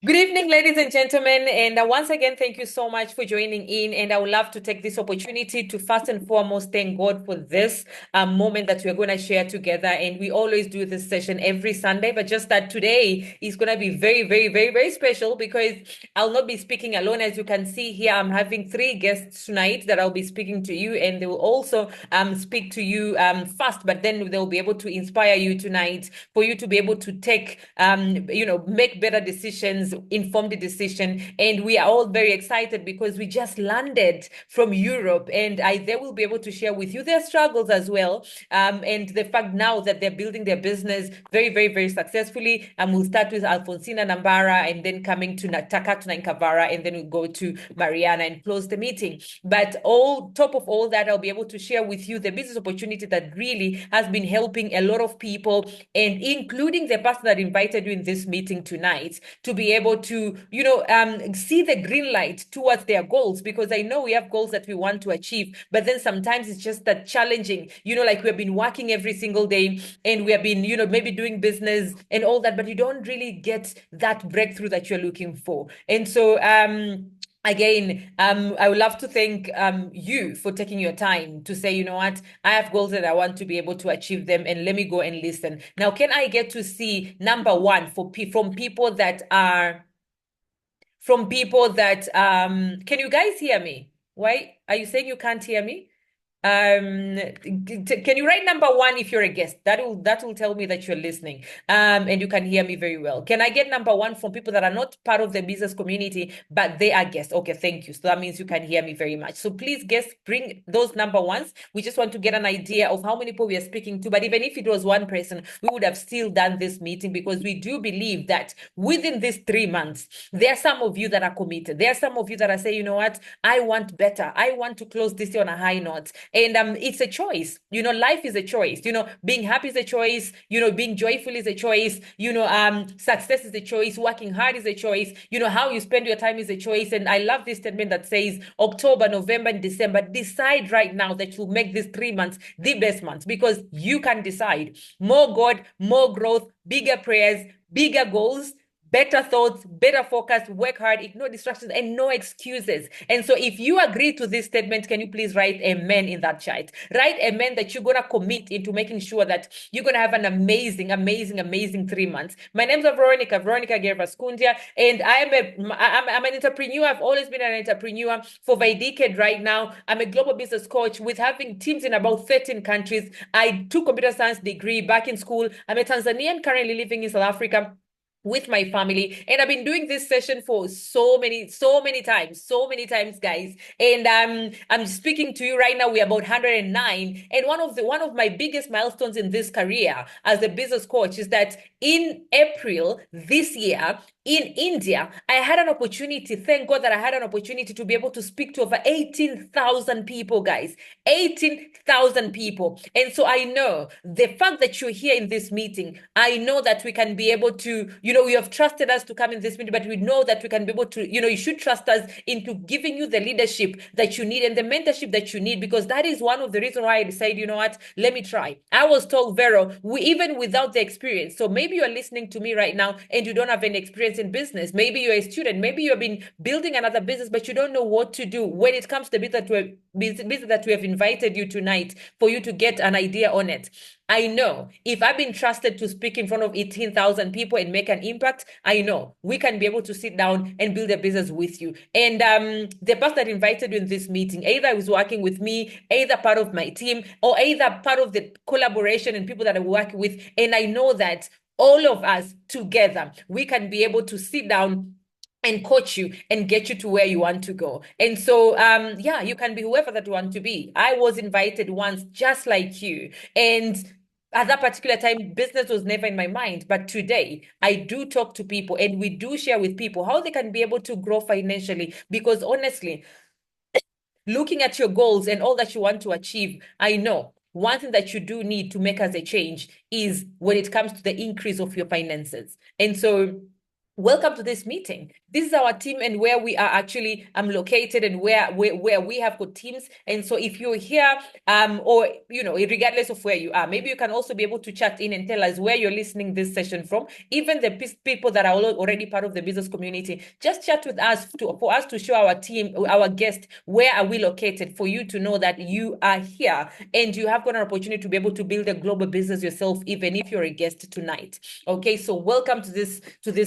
Good evening, ladies and gentlemen. And once again, thank you so much for joining in. And I would love to take this opportunity to first and foremost thank God for this moment that we're going to share together. And we always do this session every Sunday, but just that today is going to be very, very, very, very special because I'll not be speaking alone. As you can see here, I'm having three guests tonight that I'll be speaking to you, and they will also speak to you first, but then they'll be able to inspire you tonight for you to be able to take, make better decisions, informed decision. And we are all very excited because we just landed from Europe, and they will be able to share with you their struggles as well. And the fact now that they're building their business very, very, very successfully. We'll start with Alfonsina Nambara and then coming to Takatuna Nkavara, and then we'll go to Mariana and close the meeting. But top of all that, I'll be able to share with you the business opportunity that really has been helping a lot of people, and including the person that invited you in this meeting tonight, to be able to, see the green light towards their goals. Because I know we have goals that we want to achieve, but then sometimes it's just that challenging, like we've been working every single day and we have been, maybe doing business and all that, but you don't really get that breakthrough that you're looking for. And so, again, I would love to thank you for taking your time to say, you know what, I have goals and I want to be able to achieve them, and let me go and listen. Now, can I get to see number one from people that can you guys hear me? Why are you saying you can't hear me? Can you write number one if you're a guest? That will tell me that you're listening. And you can hear me very well. Can I get number one from people that are not part of the business community, but they are guests? Okay, thank you. So that means you can hear me very much. So please, guests, bring those number ones. We just want to get an idea of how many people we are speaking to. But even if it was one person, we would have still done this meeting, because we do believe that within these 3 months, there are some of you that are committed. There are some of you that are saying, you know what, I want better. I want to close this year on a high note. And it's a choice. Life is a choice. Being happy is a choice. Being joyful is a choice. Success is a choice. Working hard is a choice. How you spend your time is a choice. And I love this statement that says October, November, and December. Decide right now that you'll make these 3 months the best months, because you can decide. More God, more growth, bigger prayers, bigger goals, better thoughts, better focus, work hard, ignore distractions, and no excuses. And so if you agree to this statement, can you please write amen in that chat? Write amen that you're going to commit into making sure that you're going to have an amazing, amazing, amazing 3 months. My name is Veronica Gervaskundia, and I'm an entrepreneur. I've always been an entrepreneur for over a decade right now. I'm a global business coach with having teams in about 13 countries. I took computer science degree back in school. I'm a Tanzanian currently living in South Africa with my family, and I've been doing this session for so many times, guys. And I'm speaking to you right now. We're about 109, and one of my biggest milestones in this career as a business coach is that in April this year in India, I had an opportunity. Thank God that I had an opportunity to be able to speak to over 18,000 people, guys. 18,000 people. And so I know the fact that you're here in this meeting, I know that we can be able to, you have trusted us to come in this meeting, but we know that we can be able to, you should trust us into giving you the leadership that you need and the mentorship that you need, because that is one of the reasons why I decided, you know what, let me try. I was told, Vero, even without the experience. So maybe you're listening to me right now and you don't have any experience in business. Maybe you're a student. Maybe you've been building another business, but you don't know what to do when it comes to the business that we have invited you tonight for you to get an idea on it. I know if I've been trusted to speak in front of 18,000 people and make an impact, I know we can be able to sit down and build a business with you. And the person that invited you in this meeting, either was working with me, either part of my team, or either part of the collaboration and people that I work with. And I know that all of us together, we can be able to sit down and coach you and get you to where you want to go. And so, yeah, you can be whoever that you want to be. I was invited once just like you. And at that particular time, business was never in my mind. But today, I do talk to people and we do share with people how they can be able to grow financially. Because honestly, looking at your goals and all that you want to achieve, I know one thing that you do need to make as a change is when it comes to the increase of your finances. And so welcome to this meeting. This is our team and where we are actually located and where we have got teams. And so if you're here, or regardless of where you are, maybe you can also be able to chat in and tell us where you're listening this session from. Even the people that are already part of the business community, just chat with us for us to show our team, our guest, where are we located, for you to know that you are here and you have got an opportunity to be able to build a global business yourself, even if you're a guest tonight. Okay, so welcome to this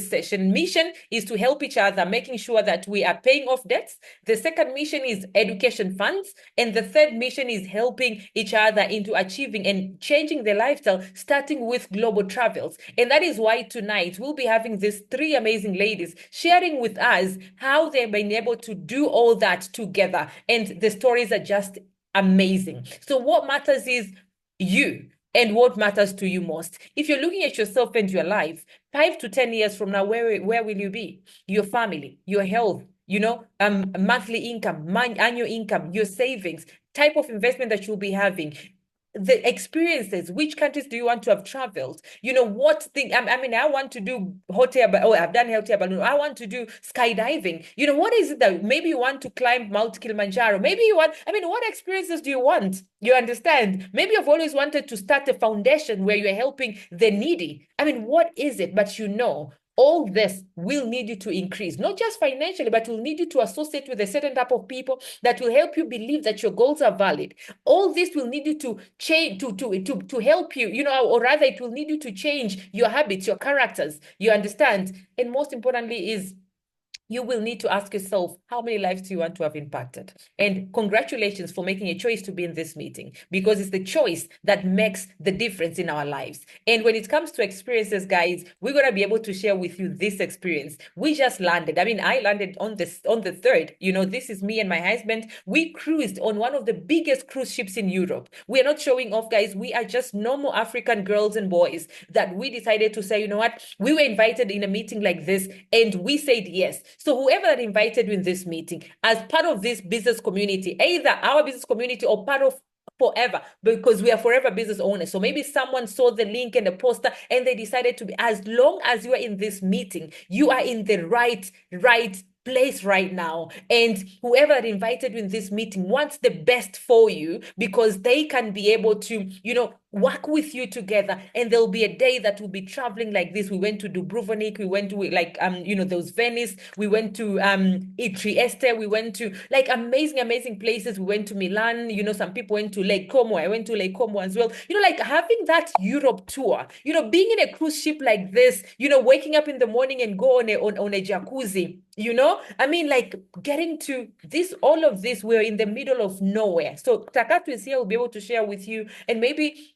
session. Mission is to help each other, making sure that we are paying off debts. The second mission is education funds. And the third mission is helping each other into achieving and changing their lifestyle, starting with global travels. And that is why tonight we'll be having these three amazing ladies sharing with us how they've been able to do all that together. And the stories are just amazing. So what matters is you. And what matters to you most. If you're looking at yourself and your life, 5 to 10 years from now, where will you be? Your family, your health, monthly income, annual income, your savings, type of investment that you'll be having, the experiences. Which countries do you want to have traveled? What thing? I mean, I want to do hot air, I've done hot air balloon. I want to do skydiving. What is it that maybe you want to climb Mount Kilimanjaro? Maybe you want, what experiences do you want? You understand? Maybe you've always wanted to start a foundation where you're helping the needy. What is it? But all this will need you to increase, not just financially, but will need you to associate with a certain type of people that will help you believe that your goals are valid. All this will need you to change, to help you, or rather it will need you to change your habits, your characters, you understand? And most importantly is, you will need to ask yourself, how many lives do you want to have impacted? And congratulations for making a choice to be in this meeting, because it's the choice that makes the difference in our lives. And when it comes to experiences, guys, we're going to be able to share with you this experience. We just landed. I landed on the 3rd. This is me and my husband. We cruised on one of the biggest cruise ships in Europe. We are not showing off, guys. We are just normal African girls and boys that we decided to say, you know what? We were invited in a meeting like this and we said yes. So whoever that invited you in this meeting as part of this business community, either our business community or part of Forever, because we are forever business owners. So maybe someone saw the link and the poster and they decided to be, as long as you are in this meeting, you are in the right place right now. And whoever that invited you in this meeting wants the best for you, because they can be able to, work with you together. And there'll be a day that we'll be traveling like this. We went to Dubrovnik, we went to there was Venice, we went to Trieste, we went to amazing places. We went to Milan, some people went to Lake Como. I went to Lake Como as well. Having that Europe tour, being in a cruise ship like this, waking up in the morning and go on a jacuzzi, getting to this, all of this, we're in the middle of nowhere. So Takatu is here, will be able to share with you, and maybe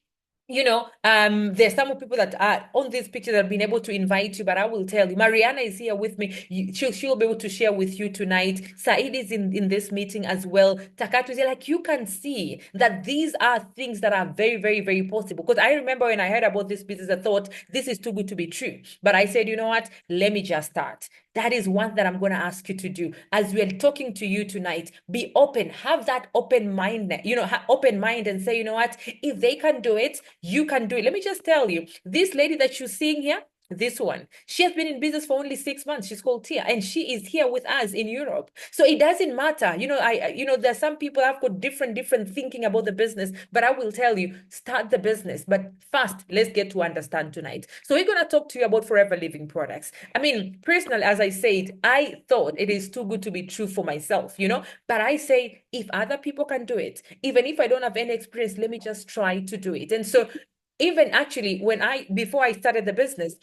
there's some people that are on this picture that have been able to invite you, but I will tell you, Mariana is here with me. She'll be able to share with you tonight. Said is in this meeting as well. Takatu is here. You can see that these are things that are very, very, very possible. Because I remember when I heard about this business, I thought this is too good to be true. But I said, you know what? Let me just start. That is one that I'm going to ask you to do as we are talking to you tonight. Be open, have that open mind, open mind, and say, you know what, if they can do it, you can do it. Let me just tell you, this lady that you're seeing here, this one, she has been in business for only 6 months. She's called Tia, and she is here with us in Europe. So it doesn't matter. There's some people have got different thinking about the business, but I will tell you, start the business. But first, let's get to understand tonight. So we're going to talk to you about Forever Living products. Personally, as I said, I thought it is too good to be true for myself, but I say, if other people can do it, even if I don't have any experience, let me just try to do it. And so even actually, before I started the business,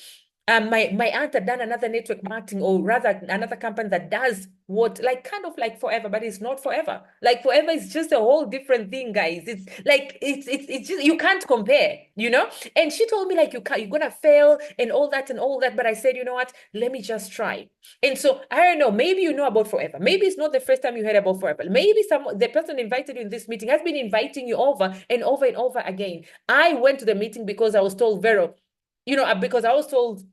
my aunt had done another network marketing, or rather another company that does what, kind of like Forever, but it's not Forever. Forever is just a whole different thing, guys. It's just, you can't compare, And she told me you're gonna fail and all that. But I said, you know what? Let me just try. And so I don't know, maybe you know about Forever. Maybe it's not the first time you heard about Forever. Maybe the person invited you in this meeting has been inviting you over and over and over again. I went to the meeting because I was told, Vero, because I was told,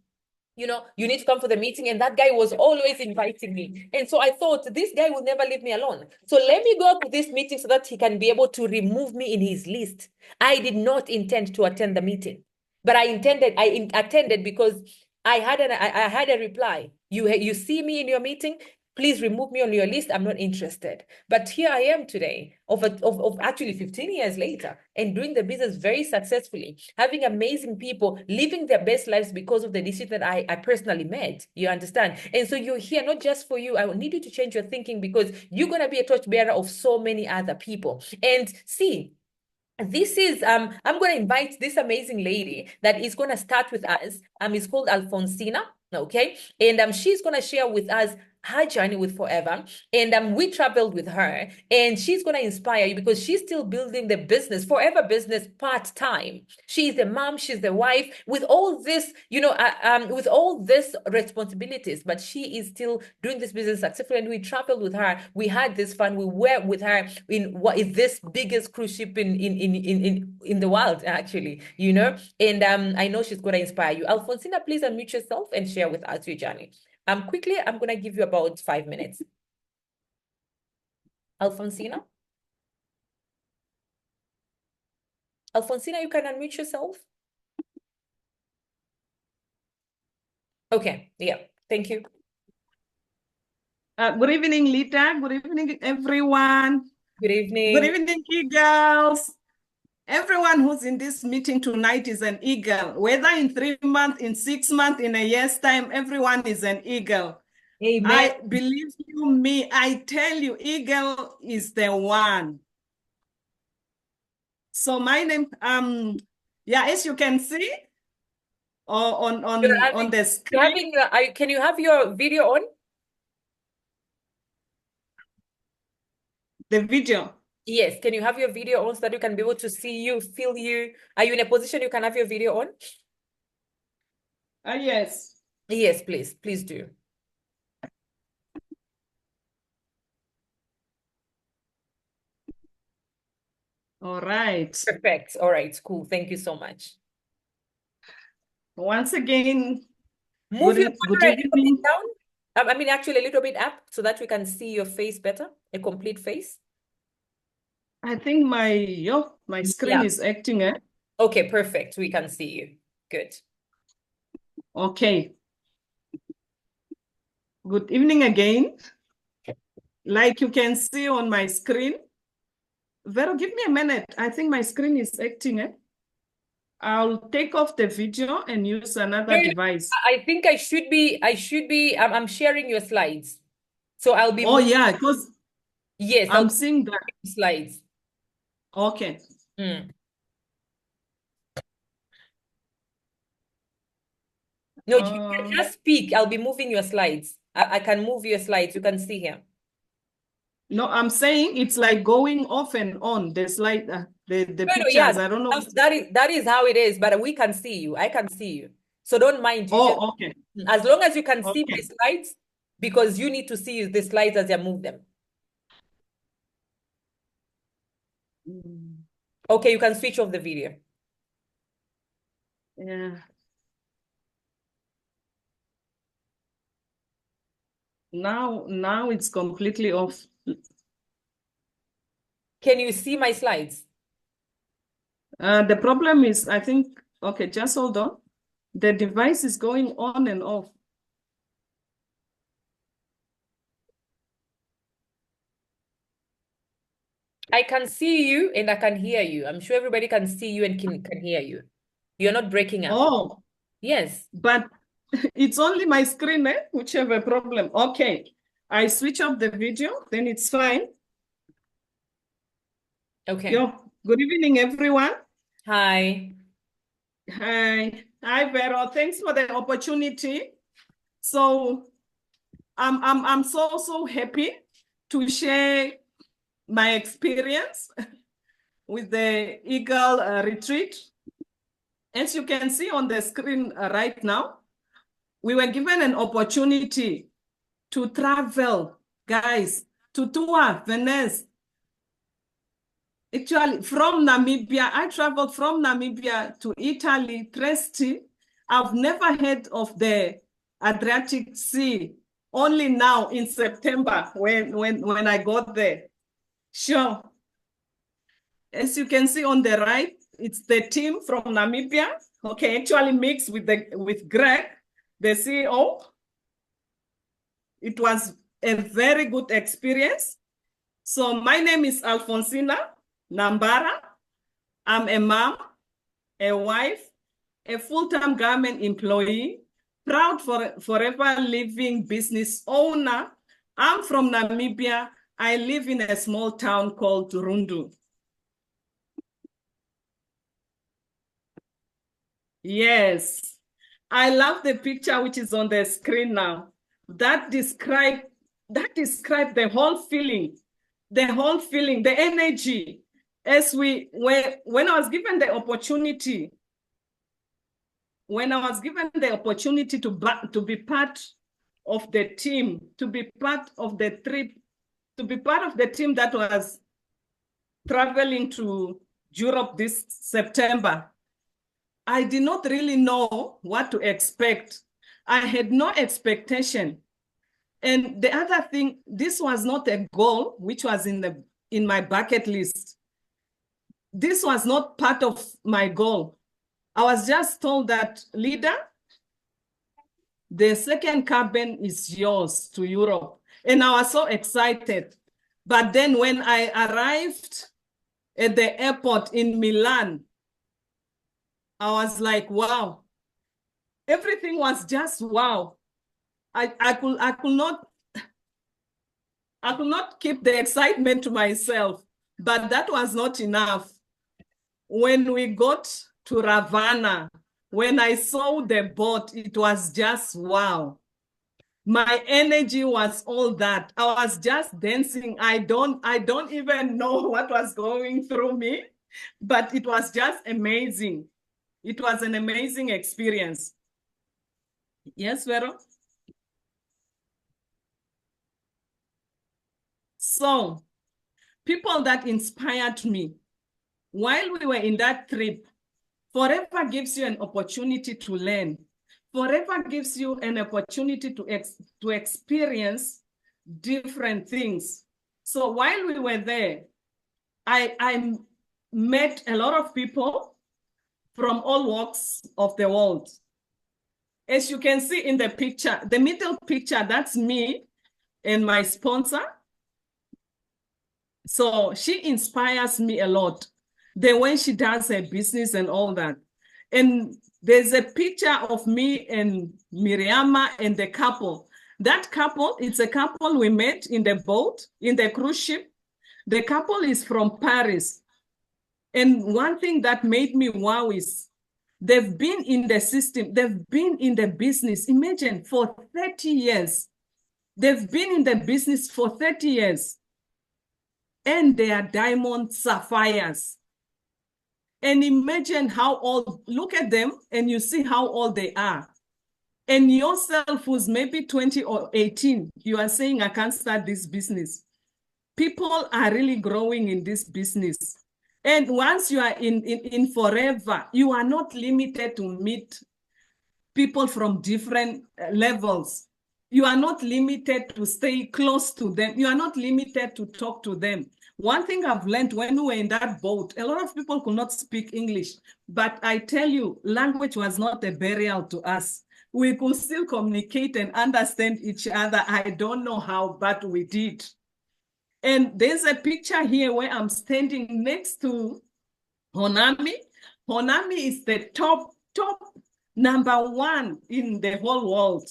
you need to come for the meeting. And that guy was always inviting me. And so I thought, this guy will never leave me alone. So let me go to this meeting so that he can be able to remove me in his list. I did not intend to attend the meeting, but I attended because I had a reply. You see me in your meeting, please remove me on your list. I'm not interested. But here I am today, of actually 15 years later, and doing the business very successfully, having amazing people living their best lives because of the decision that I personally made. You understand? And so you're here not just for you. I need you to change your thinking, because you're gonna be a torchbearer of so many other people. And see, this is I'm going to invite this amazing lady that is going to start with us. It's called Alfonsina, okay? And she's going to share with us her journey with Forever. And we traveled with her, and she's going to inspire you, because she's still building the business, Forever business, part-time. She's the mom, she's the wife, with all this, with all this responsibilities, but she is still doing this business successfully. And we traveled with her. We had this fun. We were with her in what is this biggest cruise ship in the world, actually, And I know she's going to inspire you. Alfonsina, please unmute yourself and share with us your journey. Quickly, I'm going to give you about 5 minutes. Alfonsina? Alfonsina, you can unmute yourself. Okay, yeah, thank you. Good evening, Lita. Good evening, everyone. Good evening. Good evening, eagles. Everyone who's in this meeting tonight is an eagle. Whether in 3 months, in 6 months, in a year's time, everyone is an eagle. Amen. I believe you, me. I tell you, eagle is the one. So my name, as you can see, on the screen. Can you have your video on? The video. Yes, can you have your video on so that you can be able to see you, feel you? Are you in a position you can have your video on? Yes. Yes, please do. All right. Perfect. All right, cool. Thank you so much. Once again, move your camera a little bit down. Actually a little bit up, so that we can see your face better, a complete face. I think my screen is acting. Okay, perfect. We can see you. Good. Okay. Good evening again. Like you can see on my screen. Vero, give me a minute. I think my screen is acting. I'll take off the video and use another device. I think I should be, I'm sharing your slides. So I'll be. Oh, yeah, because. Yes, I'm seeing that. Slides. Okay. No, you can just speak. I'll be moving your slides. I can move your slides. You can see here. No, I'm saying it's like going off and on the slide, the pictures. Yeah, I don't know. That is how it is, but we can see you. I can see you. So don't mind. Okay. As long as you can see my slides, because you need to see the slides as I move them. Okay, you can switch off the video. Yeah. Now it's completely off. Can you see my slides? The problem is, I think, okay, just hold on. The device is going on and off. I can see you and I can hear you. I'm sure everybody can see you and can hear you. You're not breaking up. Oh. Yes. But it's only my screen, which have a problem. Okay. I switch off the video, then it's fine. Okay. Good evening, everyone. Hi. Hi, Vero. Thanks for the opportunity. So I'm so happy to share my experience with the Eagle Retreat. As you can see on the screen right now, we were given an opportunity to travel, guys, to tour Venice. Actually, from Namibia, I traveled from Namibia to Italy, Trieste. I've never heard of the Adriatic Sea, only now in September when I got there. Sure. As you can see on the right, it's the team from Namibia. Okay, actually mixed with Greg, the CEO. It was a very good experience. So my name is Alfonsina Nambara. I'm a mom, a wife, a full-time government employee, proud forever living business owner. I'm from Namibia. I live in a small town called Rundu. Yes, I love the picture which is on the screen now. That describe the whole feeling, the energy. When I was given the opportunity, to be part of the team, to be part of the trip, to be part of the team that was traveling to Europe this September, I did not really know what to expect. I had no expectation. And the other thing, this was not a goal which was in my bucket list. This was not part of my goal. I was just told that, leader, the second cabin is yours to Europe. And I was so excited. But then when I arrived at the airport in Milan, I was like, wow. Everything was just wow. I could not keep the excitement to myself, but that was not enough. When we got to Ravana, when I saw the boat, it was just wow. My energy was all that. I was just dancing. I don't even know what was going through me, but it was just amazing. It was an amazing experience. Yes, Vero? So, people that inspired me while we were in that trip, Forever gives you an opportunity to learn. Forever gives you an opportunity to experience different things. So while we were there, I met a lot of people from all walks of the world. As you can see in the picture, the middle picture, that's me and my sponsor. So she inspires me a lot, the way she does her business and all that. And there's a picture of me and Miriama and the couple. That couple, it's a couple we met in the boat, in the cruise ship. The couple is from Paris. And one thing that made me wow is they've been in the system, they've been in the business. Imagine, for 30 years. They've been in the business for 30 years. And they are diamond sapphires. And imagine how old, look at them and you see how old they are. And yourself who's maybe 20 or 18, you are saying, I can't start this business. People are really growing in this business. And once you are in forever, you are not limited to meet people from different levels. You are not limited to stay close to them. You are not limited to talk to them. One thing I've learned when we were in that boat, a lot of people could not speak English, but I tell you, language was not a barrier to us. We could still communicate and understand each other. I don't know how, but we did. And there's a picture here where I'm standing next to Honami. Honami is the top #1 in the whole world.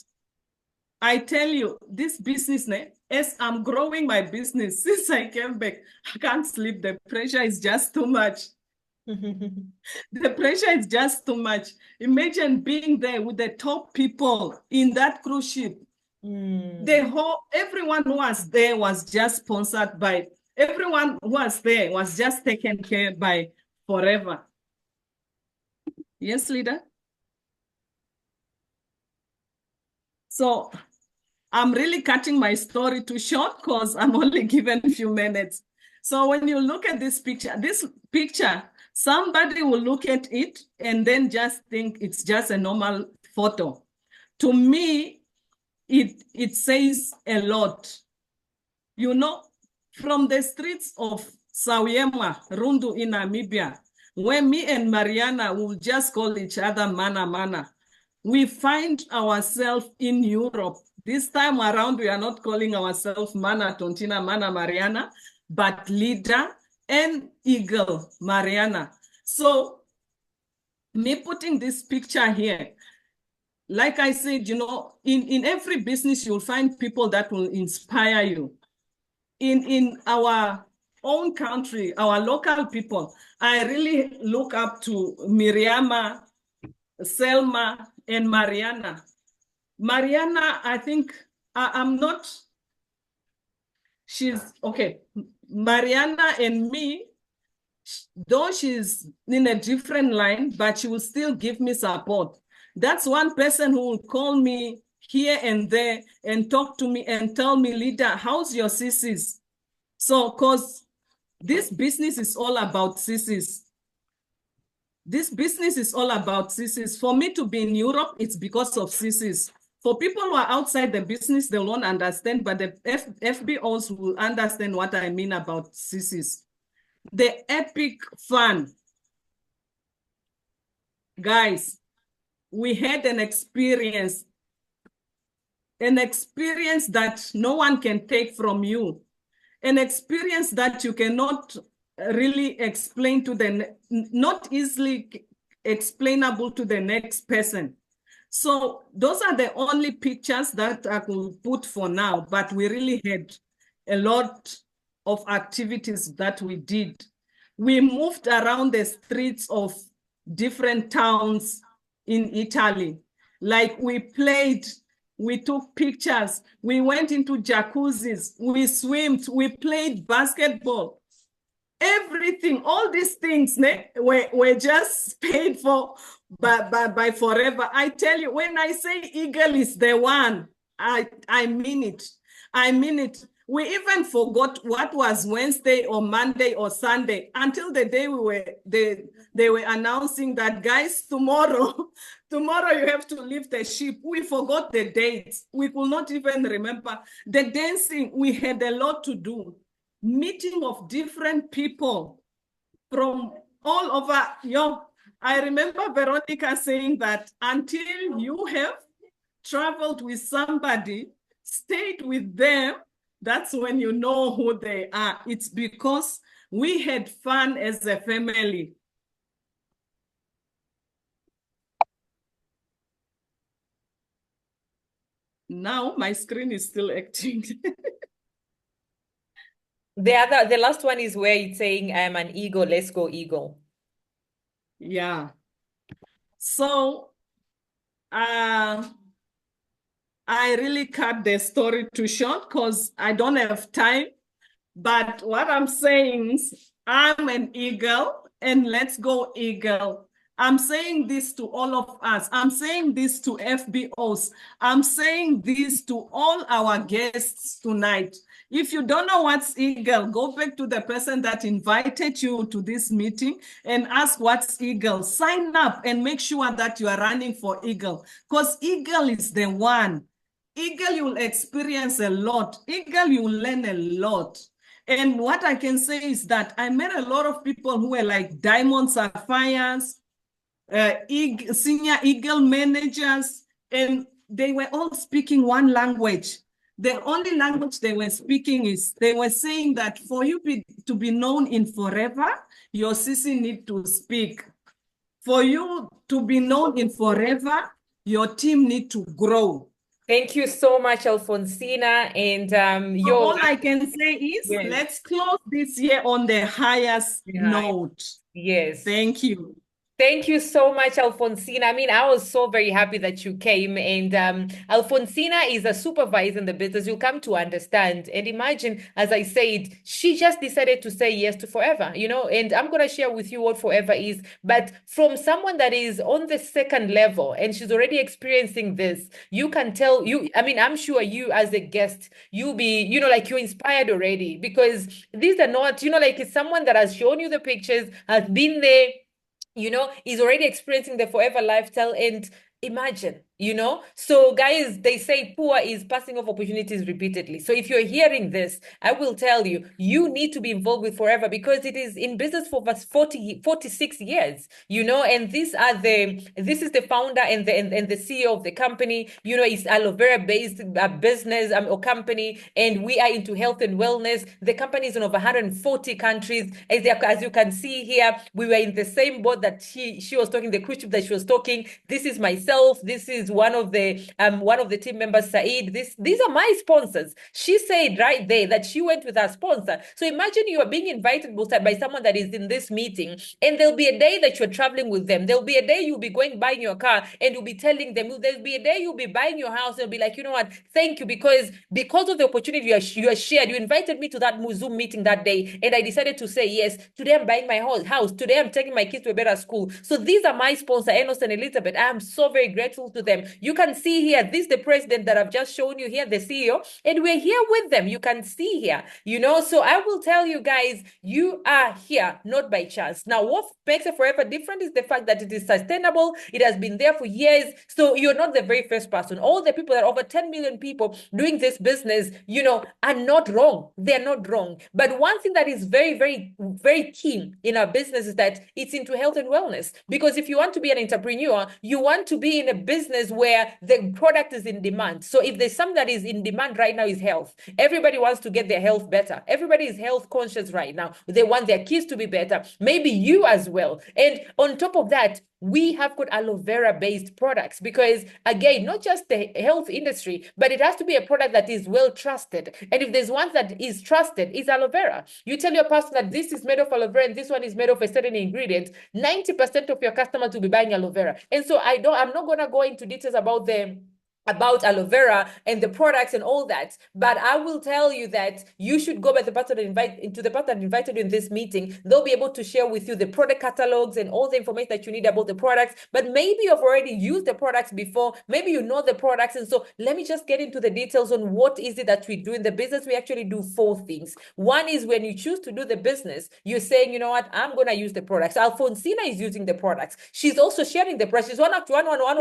I tell you, this business, as I'm growing my business, since I came back, I can't sleep. The pressure is just too much. The pressure is just too much. Imagine being there with the top people in that cruise ship. Everyone who was there was just sponsored by, everyone who was there was just taken care by Forever. Yes, leader? So I'm really cutting my story too short because I'm only given a few minutes. So when you look at this picture, somebody will look at it and then just think it's just a normal photo. To me, it says a lot. You know, from the streets of Sauyema, Rundu in Namibia, where me and Mariana will just call each other mana mana. we find ourselves in Europe. This time around, we are not calling ourselves Mana Tontina, Mana Mariana, but Leader and Eagle Mariana. So me putting this picture here, like I said, you know, in every business, you'll find people that will inspire you. In our own country, our local people, I really look up to Miriama, Selma, and Mariana. Mariana, I think I'm not, she's okay. Mariana and me, though she's in a different line, but she will still give me support. That's one person who will call me here and there and talk to me and tell me, Leader, how's your sissies? So, because this business is all about sissies. This business is all about sissies. For me to be in Europe, it's because of sissies. For people who are outside the business, they won't understand, but the FBOs will understand what I mean about sissies. The epic fun. Guys, we had an experience that no one can take from you, an experience that you cannot really explain to the, not easily explainable to the next person. So those are the only pictures that I could put for now, but we really had a lot of activities that we did. We moved around the streets of different towns in Italy. Like we played, we took pictures, we went into jacuzzis, we swam, we played basketball. Everything, all these things were just paid for by forever. I tell you, when I say Eagle is the one, I mean it. I mean it. We even forgot what was Wednesday or Monday or Sunday until the day they were announcing that, guys, tomorrow you have to leave the ship. We forgot the dates. We could not even remember the dancing. We had a lot to do. Meeting of different people from all over. I remember Veronica saying that until you have traveled with somebody, stayed with them, that's when you know who they are. It's because we had fun as a family. Now my screen is still acting. The last one is where it's saying, I'm an eagle, let's go eagle. Yeah. So I really cut the story too short because I don't have time. But what I'm saying is I'm an eagle and let's go eagle. I'm saying this to all of us. I'm saying this to FBOs. I'm saying this to all our guests tonight. If you don't know what's Eagle, go back to the person that invited you to this meeting and ask what's Eagle. Sign up and make sure that you are running for Eagle, because Eagle is the one. Eagle, you will experience a lot. Eagle, you will learn a lot. And what I can say is that I met a lot of people who were like Diamond Sapphires, senior Eagle managers, and they were all speaking one language. The only language they were speaking is, they were saying that for you to be known in forever, your sissy need to speak. For you to be known in forever, your team need to grow. Thank you so much, Alfonsina. And all I can say is, yes, let's close this year on the highest note. Yes. Thank you. Thank you so much, Alfonsina. I mean, I was so very happy that you came. And Alfonsina is a supervisor in the business. You'll come to understand. And imagine, as I said, she just decided to say yes to forever, you know, and I'm going to share with you what forever is. But from someone that is on the second level and she's already experiencing this, you can tell I mean, I'm sure you as a guest, you'll be, you know, like you're inspired already, because these are not, you know, like it's someone that has shown you the pictures, has been there, you know, is already experiencing the forever lifestyle. And imagine So guys, they say poor is passing off opportunities repeatedly. So if you're hearing this, I will tell you, you need to be involved with Forever, because it is in business for over 46 years, and this is the founder and the CEO of the company. It's aloe vera based business or company, and we are into health and wellness. The company is in over 140 countries. As you can see here, we were in the same boat that she was talking, the cruise ship that she was talking. This is myself. This is one of the team members, Saeed. These are my sponsors. She said right there that she went with her sponsor. So imagine you are being invited by someone that is in this meeting, and there'll be a day that you're traveling with them. There'll be a day you'll be going buying your car, and you'll be telling them. There'll be a day you'll be buying your house, and you'll be like, you know what? Thank you, because of the opportunity you are shared. You invited me to that Zoom meeting that day, and I decided to say yes. Today I'm buying my house. Today I'm taking my kids to a better school. So these are my sponsor, Enos and Elizabeth. I am so very grateful to them. You can see here, this is the president that I've just shown you here, the CEO, and we're here with them. You can see here, so I will tell you guys, you are here not by chance. Now, what makes it Forever different is the fact that it is sustainable. It has been there for years. So you're not the very first person. All the people that are over 10 million people doing this business, are not wrong. They're not wrong. But one thing that is very, very, very key in our business is that it's into health and wellness. Because if you want to be an entrepreneur, you want to be in a business where the product is in demand. So if there's something that is in demand right now, is health. Everybody wants to get their health better. Everybody is health conscious right now. They want their kids to be better. Maybe you as well. And on top of that, we have got aloe vera based products, because again, not just the health industry, but it has to be a product that is well trusted. And if there's one that is trusted, is aloe vera. You tell your person that this is made of aloe vera and this one is made of a certain ingredient, 90% of your customers will be buying aloe vera. And so I'm not going to go into details about aloe vera and the products and all that, but I will tell you that you should go by the person that invited you in this meeting. They'll be able to share with you the product catalogs and all the information that you need about the products. But maybe you've already used the products before, maybe you know the products. And so let me just get into the details on what is it that we do in the business. We actually do 4 things. One is, when you choose to do the business, you're saying, you know what, I'm going to use the products. Alfonsina is using the products. She's also sharing the products. She's one of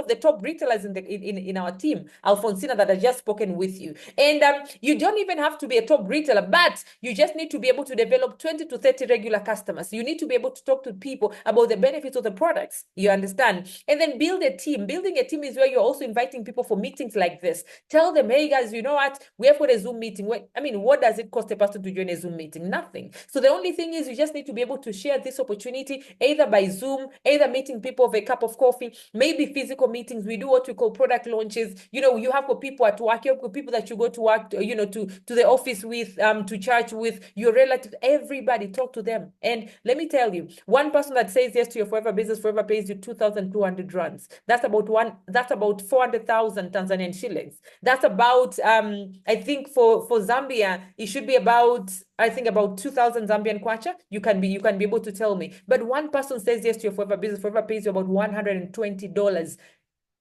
the top retailers in our team, Alfonsina, that has just spoken with you. And you don't even have to be a top retailer, but you just need to be able to develop 20 to 30 regular customers. You need to be able to talk to people about the benefits of the products. You understand? And then build a team. Building a team is where you're also inviting people for meetings like this. Tell them, hey guys, you know what? We have got a Zoom meeting. What does it cost a person to join a Zoom meeting? Nothing. So the only thing is, you just need to be able to share this opportunity, either by Zoom, either meeting people with a cup of coffee, maybe physical meetings. We do what we call product launches. You have for people at work, you have for people that you go to work, to the office with, to church with, your relatives, everybody, talk to them. And let me tell you, one person that says yes to your Forever business, Forever pays you 2,200 rands. That's about 400,000 Tanzanian shillings. That's about, I think for Zambia, it should be about 2,000 Zambian kwacha. You can be able to tell me. But one person says yes to your Forever business, Forever pays you about $120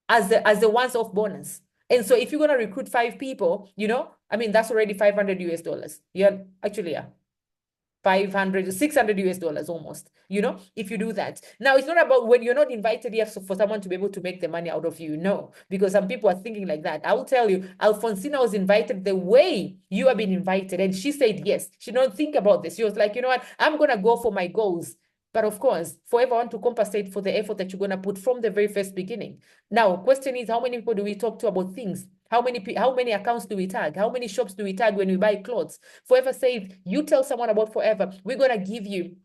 as a once-off bonus. And so if you're going to recruit 5 people, that's already $500. Yeah, actually, yeah. 500, 600 US dollars almost, if you do that. Now, it's not about when you're not invited here for someone to be able to make the money out of you. No, because some people are thinking like that. I will tell you, Alfonsina was invited the way you have been invited. And she said yes. She don't think about this. She was like, you know what? I'm going to go for my goals. But of course, Forever want to compensate for the effort that you're going to put from the very first beginning. Now, question is, how many people do we talk to about things? How many accounts do we tag? How many shops do we tag when we buy clothes? Forever said, you tell someone about Forever, we're going to give you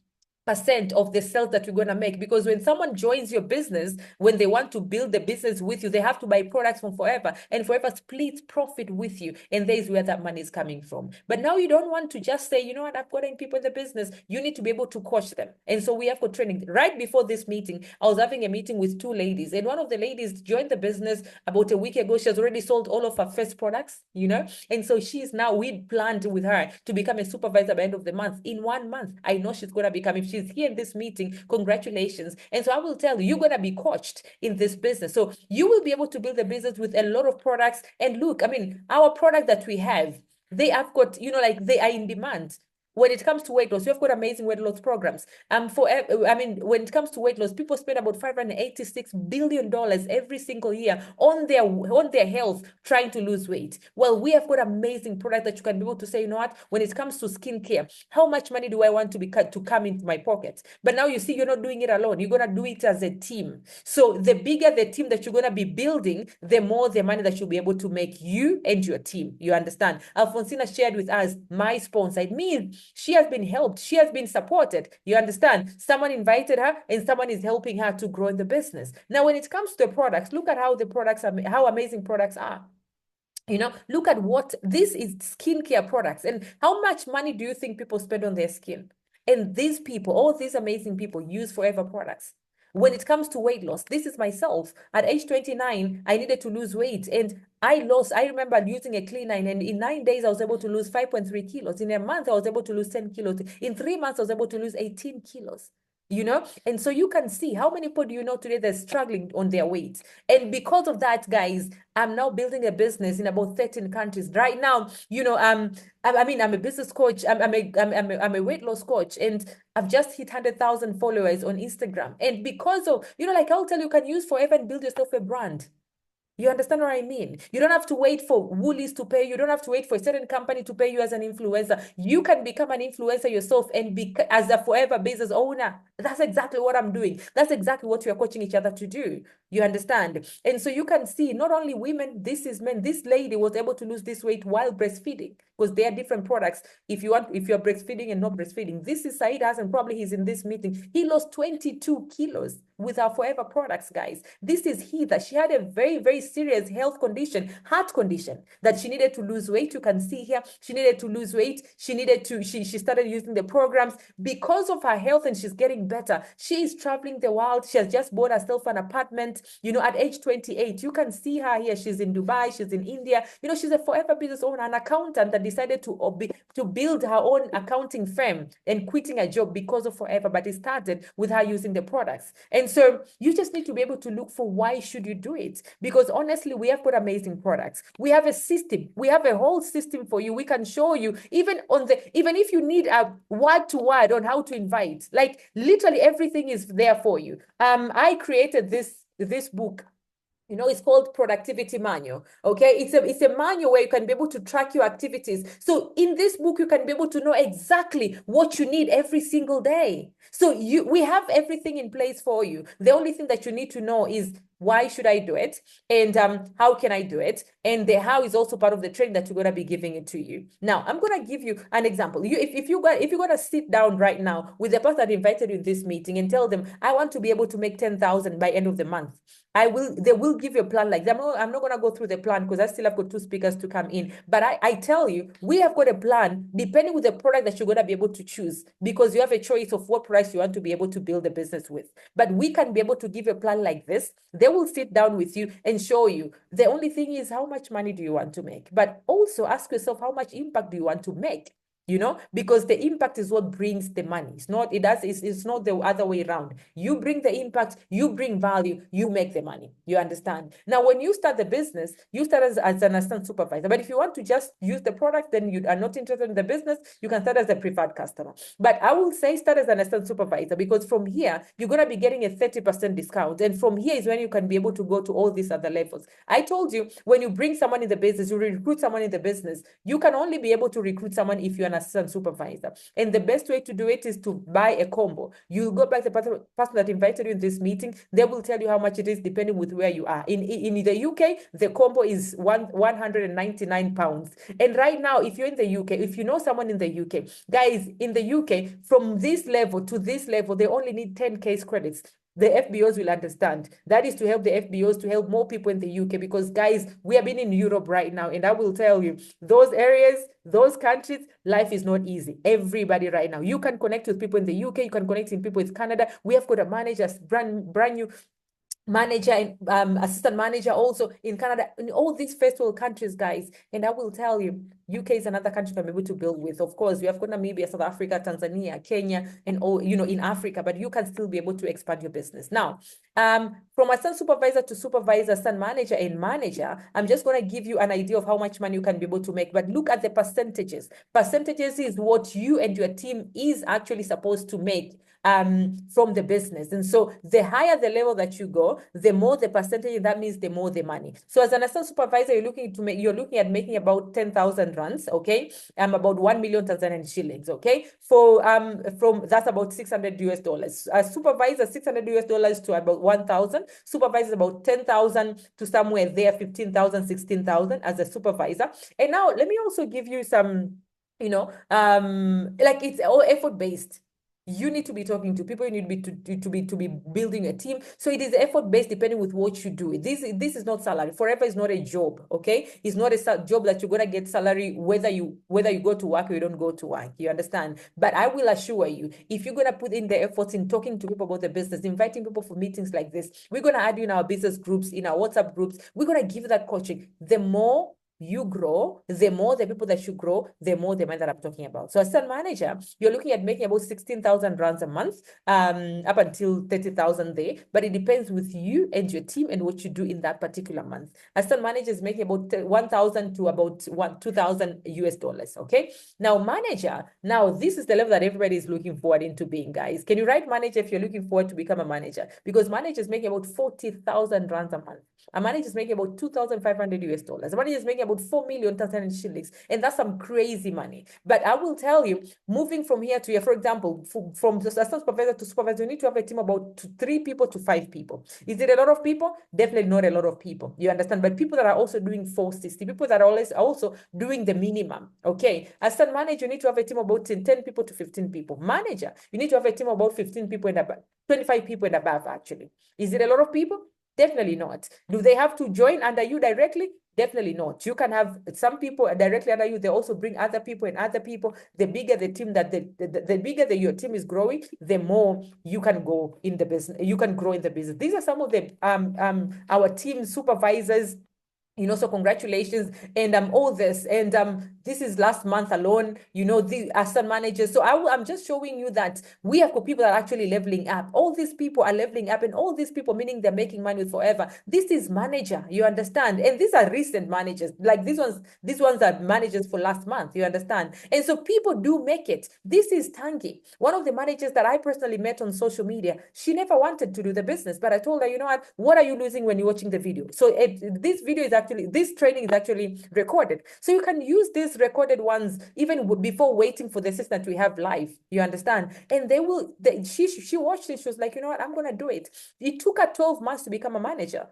% of the sales that we're going to make. Because when someone joins your business, when they want to build the business with you, they have to buy products from Forever, and Forever splits profit with you. And there's where that money is coming from. But now you don't want to just say, you know what, I've got people in the business. You need to be able to coach them. And so we have got training. Right before this meeting, I was having a meeting with 2 ladies, and one of the ladies joined the business about a week ago. She has already sold all of her first products, and so we planned with her to become a supervisor by the end of the month. In 1 month, I know she's going to become, if she's here in this meeting, congratulations. And so I will tell you, you're going to be coached in this business. So you will be able to build a business with a lot of products. And look, our product that we have, they have got, they are in demand. When it comes to weight loss, we've got amazing weight loss programs. When it comes to weight loss, people spend about $586 billion every single year on their health, trying to lose weight. Well, we have got amazing products that you can be able to say, you know what, when it comes to skincare, how much money do I want to come into my pocket? But now you see, you're not doing it alone. You're gonna do it as a team. So the bigger the team that you're gonna be building, the more the money that you'll be able to make, you and your team. You understand? Alfonsina shared with us, my sponsor. It means she has been helped. She has been supported. You understand? Someone invited her and someone is helping her to grow in the business. Now, when it comes to the products, look at how the products are, how amazing products are. You know, look at what this is, skincare products. And how much money do you think people spend on their skin? And these people, all these amazing people, use Forever products. When it comes to weight loss, this is myself. At age 29, I needed to lose weight. And I remember using a Clean9, and in 9 days, I was able to lose 5.3 kilos. In a month, I was able to lose 10 kilos. In 3 months, I was able to lose 18 kilos. You know, and so you can see how many people do you know today they're struggling on their weight. And because of that, guys, I'm now building a business in about 13 countries right now. You know, I'm a business coach. I'm a weight loss coach, and I've just hit 100,000 followers on Instagram. And because of, you know, like I'll tell you, you can use Forever and build yourself a brand. You understand what I mean? You don't have to wait for Woolies to pay you. You don't have to wait for a certain company to pay you as an influencer. You can become an influencer yourself and be as a Forever business owner. That's exactly what I'm doing. That's exactly what we are coaching each other to do. You understand? And so you can see not only women, this is men. This lady was able to lose this weight while breastfeeding, because there are different products. If you're breastfeeding and not breastfeeding, this is Said Hassan. Probably he's in this meeting. He lost 22 kilos with our Forever products, guys. This is that she had a very, very serious health condition, heart condition, that she needed to lose weight. You can see here, she needed to lose weight. She started using the programs because of her health, and she's getting better. She is traveling the world. She has just bought herself an apartment, you know, at age 28. You can see her here. She's in Dubai, she's in India. You know, she's a Forever business owner, an accountant that decided to build her own accounting firm and quitting a job because of Forever, but it started with her using the products. And so you just need to be able to look for why should you do it? Because honestly, we have got amazing products. We have a system. We have a whole system for you. We can show you even if you need a word to word on how to invite, like literally everything is there for you. I created this book. You know, it's called Productivity Manual. Okay, it's a manual where you can be able to track your activities. So in this book, you can be able to know exactly what you need every single day. So we have everything in place for you. The only thing that you need to know is, why should I do it? And how can I do it? And the how is also part of the training that we're going to be giving it to you. Now, I'm going to give you an example. If you're going to sit down right now with the person that invited you to this meeting and tell them, I want to be able to make 10,000 by end of the month, they will give you a plan like that. I'm not going to go through the plan because I still have got 2 speakers to come in. But I tell you, we have got a plan depending with the product that you're going to be able to choose, because you have a choice of what products you want to be able to build a business with. But we can be able to give a plan like this. They will sit down with you and show you. The only thing is, how much money do you want to make? But also ask yourself, how much impact do you want to make? You know, because the impact is what brings the money. It's not the other way around. You bring the impact, you bring value, you make the money. You understand? Now, when you start the business, you start as an assistant supervisor. But if you want to just use the product, then you are not interested in the business, you can start as a preferred customer. But I will say start as an assistant supervisor, because from here, you're going to be getting a 30% discount. And from here is when you can be able to go to all these other levels. I told you, when you bring someone in the business, you recruit someone in the business, you can only be able to recruit someone if you're an assistant supervisor. And the best way to do it is to buy a combo. You go back to the person that invited you in this meeting, they will tell you how much it is depending with where you are. In the UK, the combo is 199 pounds. And right now, if you're in the UK, if you know someone in the UK, guys, in the UK, from this level to this level, they only need 10 case credits. The FBOs will understand. That is to help the FBOs, to help more people in the UK, because guys, we have been in Europe right now, and I will tell you, those areas, those countries, life is not easy. Everybody right now, you can connect with people in the UK, you can connect with people in Canada. We have got a manager, brand new manager and assistant manager also in Canada, in all these first world countries, guys. And I will tell you, UK is another country I'm able to build with. Of course, we have got Namibia, South Africa, Tanzania, Kenya, and all, in Africa, but you can still be able to expand your business. Now, from assistant supervisor to supervisor, assistant manager, and manager, I'm just going to give you an idea of how much money you can be able to make. But look at the percentages. Percentages is what you and your team is actually supposed to make from the business. And so the higher the level that you go, the more the percentage, that means the more the money. So as an assistant supervisor, you're looking at making about 10,000 rands, okay? About 1 million Tanzanian shillings, okay? That's about 600 US dollars. A supervisor, 600 US dollars to about 1,000. Supervisor about 10,000 to somewhere there, 15,000, 16,000 as a supervisor. And now let me also give you some, like it's all effort based. You need to be talking to people. You need to be building a team. So it is effort based, depending with what you do. This is not salary. Forever is not a job. Okay, it's not a job that you're gonna get salary whether you go to work or you don't go to work. You understand? But I will assure you, if you're gonna put in the efforts in talking to people about the business, inviting people for meetings like this, we're gonna add you in our business groups, in our WhatsApp groups. We're gonna give you that coaching. The more you grow, the more the people that you grow, the more the money that I'm talking about. So as a manager, you're looking at making about 16,000 rands a month, up until 30,000 there, but it depends with you and your team and what you do in that particular month. Assistant manager is making about 1,000 to about 2,000 US dollars. Okay. Now manager, this is the level that everybody is looking forward into being, guys. Can you write manager if you're looking forward to become a manager? Because manager is making about 40,000 rands a month. A manager is making about 2,500 US dollars. A manager is making about 4 million Tanzanian shillings. And that's some crazy money. But I will tell you, moving from here to here, for example, from assistant supervisor to supervisor, you need to have a team about 3 people to 5 people. Is it a lot of people? Definitely not a lot of people. You understand? But people that are also doing 460, people that are always also doing the minimum. Okay. Assistant manager, you need to have a team about 10 people to 15 people. Manager, you need to have a team about 15 people and above, 25 people and above, actually. Is it a lot of people? Definitely not. Do they have to join under you directly? Definitely not. You can have some people directly under you. They also bring other people and other people. The bigger the team the bigger your team is growing, the more you can go in the business. You can grow in the business. These are some of the our team supervisors. So congratulations and all this, and this is last month alone, the assistant managers. So I'm just showing you that we have got people that are actually leveling up. All these people are leveling up, and all these people, meaning they're making money with forever. This is manager, you understand? And these are recent managers. Like these ones are managers for last month, you understand? And so people do make it. This is Tangi, one of the managers that I personally met on social media. She never wanted to do the business, but I told her, you know what are you losing when you're watching the video? So this video is this training is actually recorded. So you can use these recorded ones even before waiting for the assistant we have live, you understand? And she watched it. She was like, you know what, I'm going to do it. It took her 12 months to become a manager.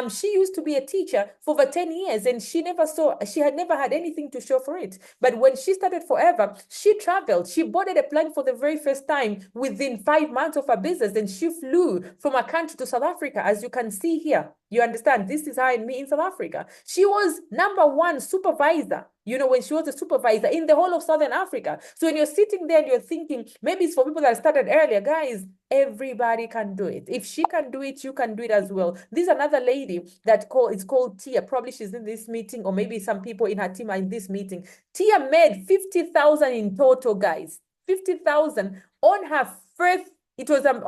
She used to be a teacher for over 10 years and she had never had anything to show for it. But when she started Forever, she traveled. She boarded a plane for the very first time within 5 months of her business, and she flew from her country to South Africa, as you can see here. You understand? This is her and me in South Africa. She was #1 supervisor, when she was a supervisor in the whole of Southern Africa. So when you're sitting there and you're thinking, maybe it's for people that started earlier, guys, everybody can do it. If she can do it, you can do it as well. This is another lady it's called Tia. Probably she's in this meeting, or maybe some people in her team are in this meeting. Tia made 50,000 in total, guys. 50,000 on her first. It was on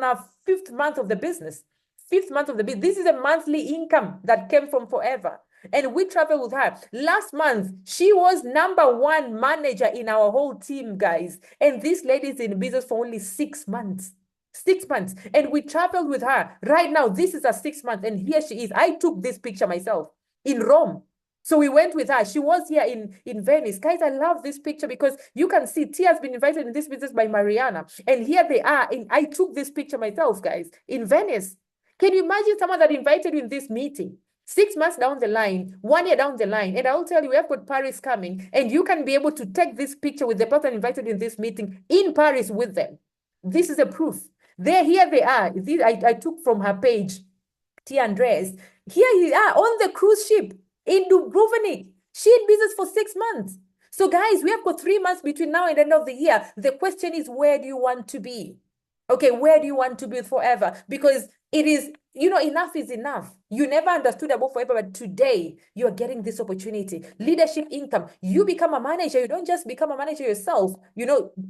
her 5th month of the business. 5th month of the business. This is a monthly income that came from Forever. And we traveled with her. Last month, she was #1 manager in our whole team, guys. And this lady is in business for only 6 months. 6 months. And we traveled with her. Right now, this is her 6th month. And here she is. I took this picture myself in Rome. So we went with her. She was here in Venice. Guys, I love this picture because you can see Tia has been invited in this business by Mariana. And here they are. And I took this picture myself, guys, in Venice. Can you imagine someone that invited you in this meeting? 6 months down the line, 1 year down the line, and I'll tell you, we have got Paris coming, and you can be able to take this picture with the person invited in this meeting in Paris with them. This is a proof. Here they are. I took from her page, Tia Andres. Here they are on the cruise ship in Dubrovnik. She in business for 6 months. So guys, we have got 3 months between now and the end of the year. The question is, where do you want to be? Okay, where do you want to be Forever? Because enough is enough. You never understood about forever, but today you are getting this opportunity. Leadership income. You become a manager. You don't just become a manager yourself.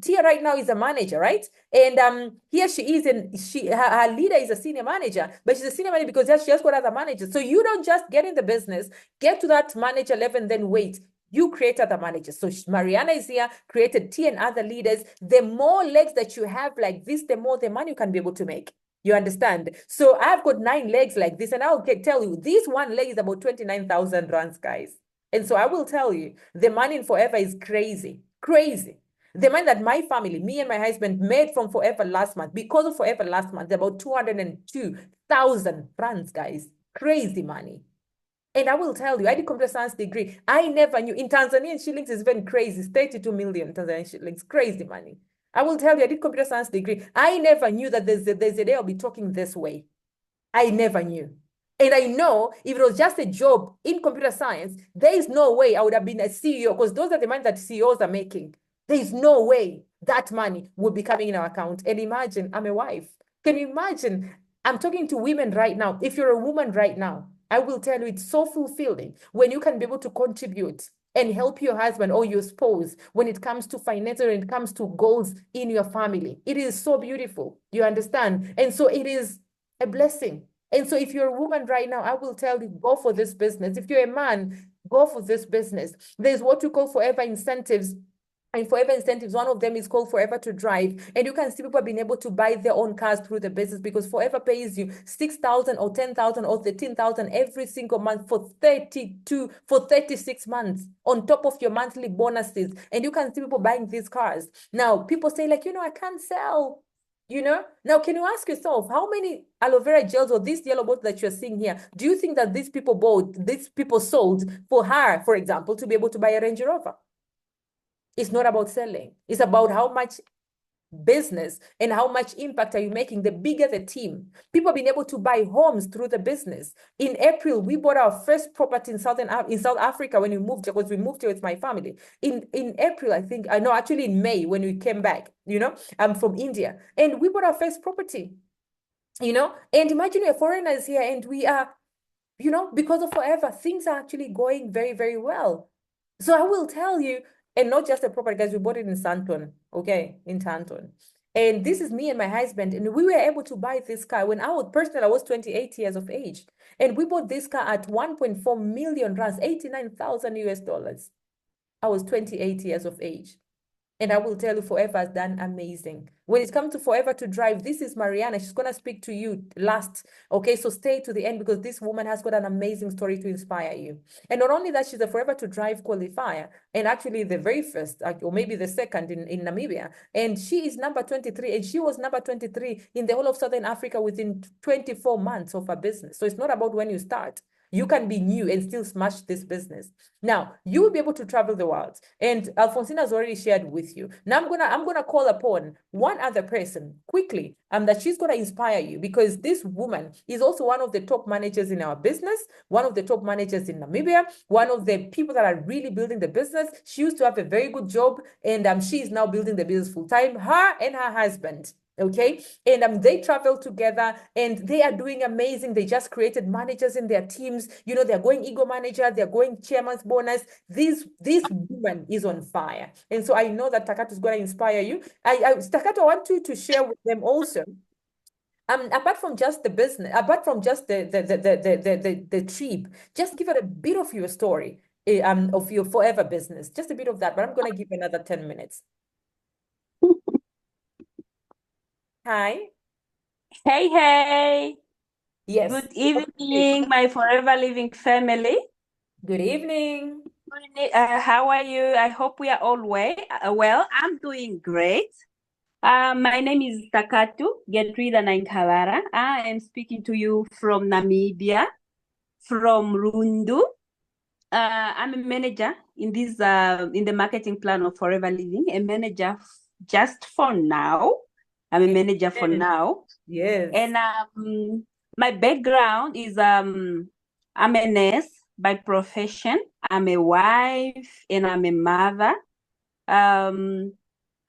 Tia right now is a manager, right? And here she is, and her leader is a senior manager, but she's a senior manager because she has got other managers. So you don't just get in the business, get to that manager level, and then wait. You create other managers. So Mariana is here, created T and other leaders. The more legs that you have like this, the more the money you can be able to make. You understand? So I've got 9 legs like this, and I'll tell you, this one leg is about 29,000 rands, guys. And so I will tell you, the money in Forever is crazy, crazy. The money that my family, me and my husband, made from Forever last month, because of Forever last month, about 202,000 rands, guys. Crazy money. And I will tell you, I did computer science degree. I never knew. In Tanzanian shillings is even crazy. It's 32 million Tanzanian shillings. Crazy money. I will tell you, I did computer science degree. I never knew that there's a day I'll be talking this way. I never knew. And I know if it was just a job in computer science, there is no way I would have been a CEO, because those are the money that CEOs are making. There is no way that money would be coming in our account. And imagine, I'm a wife. Can you imagine? I'm talking to women right now. If you're a woman right now, I will tell you, it's so fulfilling when you can be able to contribute and help your husband or your spouse when it comes to finances, when it comes to goals in your family. It is so beautiful. You understand? And so it is a blessing. And so if you're a woman right now, I will tell you, go for this business. If you're a man, go for this business. There's what you call Forever incentives. And Forever incentives, one of them is called Forever to Drive. And you can see people being able to buy their own cars through the business, because Forever pays you 6,000 or 10,000 or 13,000 every single month for 36 months on top of your monthly bonuses. And you can see people buying these cars. Now, people say like, I can't sell. Now, can you ask yourself, how many aloe vera gels or this yellow bottle that you're seeing here, do you think that these people sold for her, for example, to be able to buy a Range Rover? It's not about selling. It's about how much business and how much impact are you making. The bigger the team, people have been able to buy homes through the business. In April, we bought our first property in South Africa when we moved, because we moved here with my family. In April, actually in May when we came back, I'm from India, and we bought our first property, and imagine we're foreigners here, and we are, because of Forever, things are actually going very, very well. So I will tell you, and not just a property, guys, we bought it in Sandton, okay, in Tanton. And this is me and my husband, and we were able to buy this car when I was 28 years of age. And we bought this car at 1.4 million rands, 89,000 US dollars. I was 28 years of age. And I will tell you, Forever has done amazing. When it comes to Forever to Drive, this is Mariana. She's going to speak to you last. Okay, so stay to the end, because this woman has got an amazing story to inspire you. And not only that, she's a Forever to Drive qualifier, and actually the very first, or maybe the second in Namibia. And she is number 23, and she was number 23 in the whole of Southern Africa within 24 months of her business. So it's not about when you start. You can be new and still smash this business. Now, you will be able to travel the world. And Alfonsina has already shared with you. Now I'm gonna call upon one other person quickly, that she's gonna inspire you, because this woman is also one of the top managers in our business, one of the top managers in Namibia, one of the people that are really building the business. She used to have a very good job, and she is now building the business full time, her and her husband. Okay, and they travel together, and they are doing amazing. They just created managers in their teams. They're going ego manager, they're going chairman's bonus. This woman is on fire, and so I know that Takato is going to inspire you. Takato, I want you to share with them also. Apart from just the business, apart from just the trip, just give it a bit of your story, of your Forever business, just a bit of that. But I'm going to give another 10 minutes. Hi. Hey, hey. Yes. Good evening, my Forever Living family. Good evening. How are you? I hope we are all well. I'm doing great. My name is Takatu Getrida Nainkalara. I am speaking to you from Namibia, from Rundu. I'm a manager in the marketing plan of Forever Living, a manager just for now. I'm a manager for now. Yes. And my background is I'm a nurse by profession. I'm a wife and I'm a mother.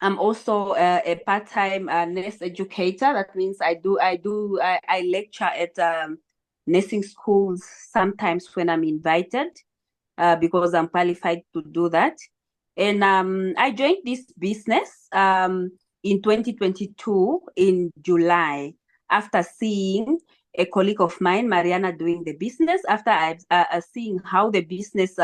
I'm also a part-time nurse educator. That means I lecture at nursing schools sometimes when I'm invited, because I'm qualified to do that. And I joined this business in 2022 in July, after seeing a colleague of mine, Mariana, doing the business. After I've seeing how the business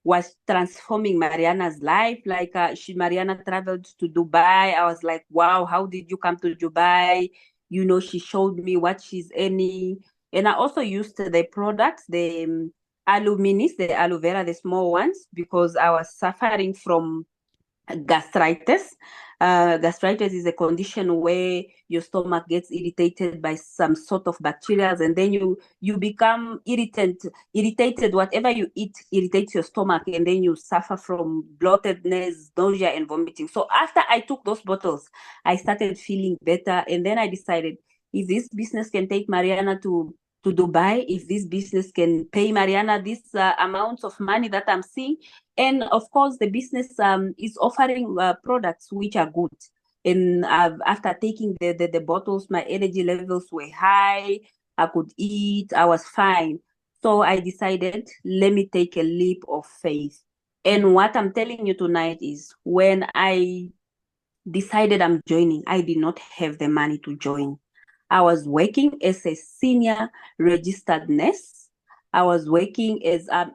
was transforming Mariana's life. Like Mariana traveled to Dubai. I was like, wow, how did you come to Dubai? You know, she showed me what she's earning. And I also used the products, the aloe minis, the aloe vera, the small ones, because I was suffering from gastritis. Gastritis is a condition where your stomach gets irritated by some sort of bacteria, and then you become irritated. Whatever you eat irritates your stomach, and then you suffer from bloatedness, nausea, and vomiting. So after I took those bottles, I started feeling better, and then I decided, if this business can take Mariana to Dubai, if this business can pay Mariana this amounts of money that I'm seeing, and of course, the business is offering products which are good. And after taking the bottles, my energy levels were high. I could eat. I was fine. So I decided, let me take a leap of faith. And what I'm telling you tonight is, when I decided I'm joining, I did not have the money to join. I was working as a senior registered nurse. I was working as, I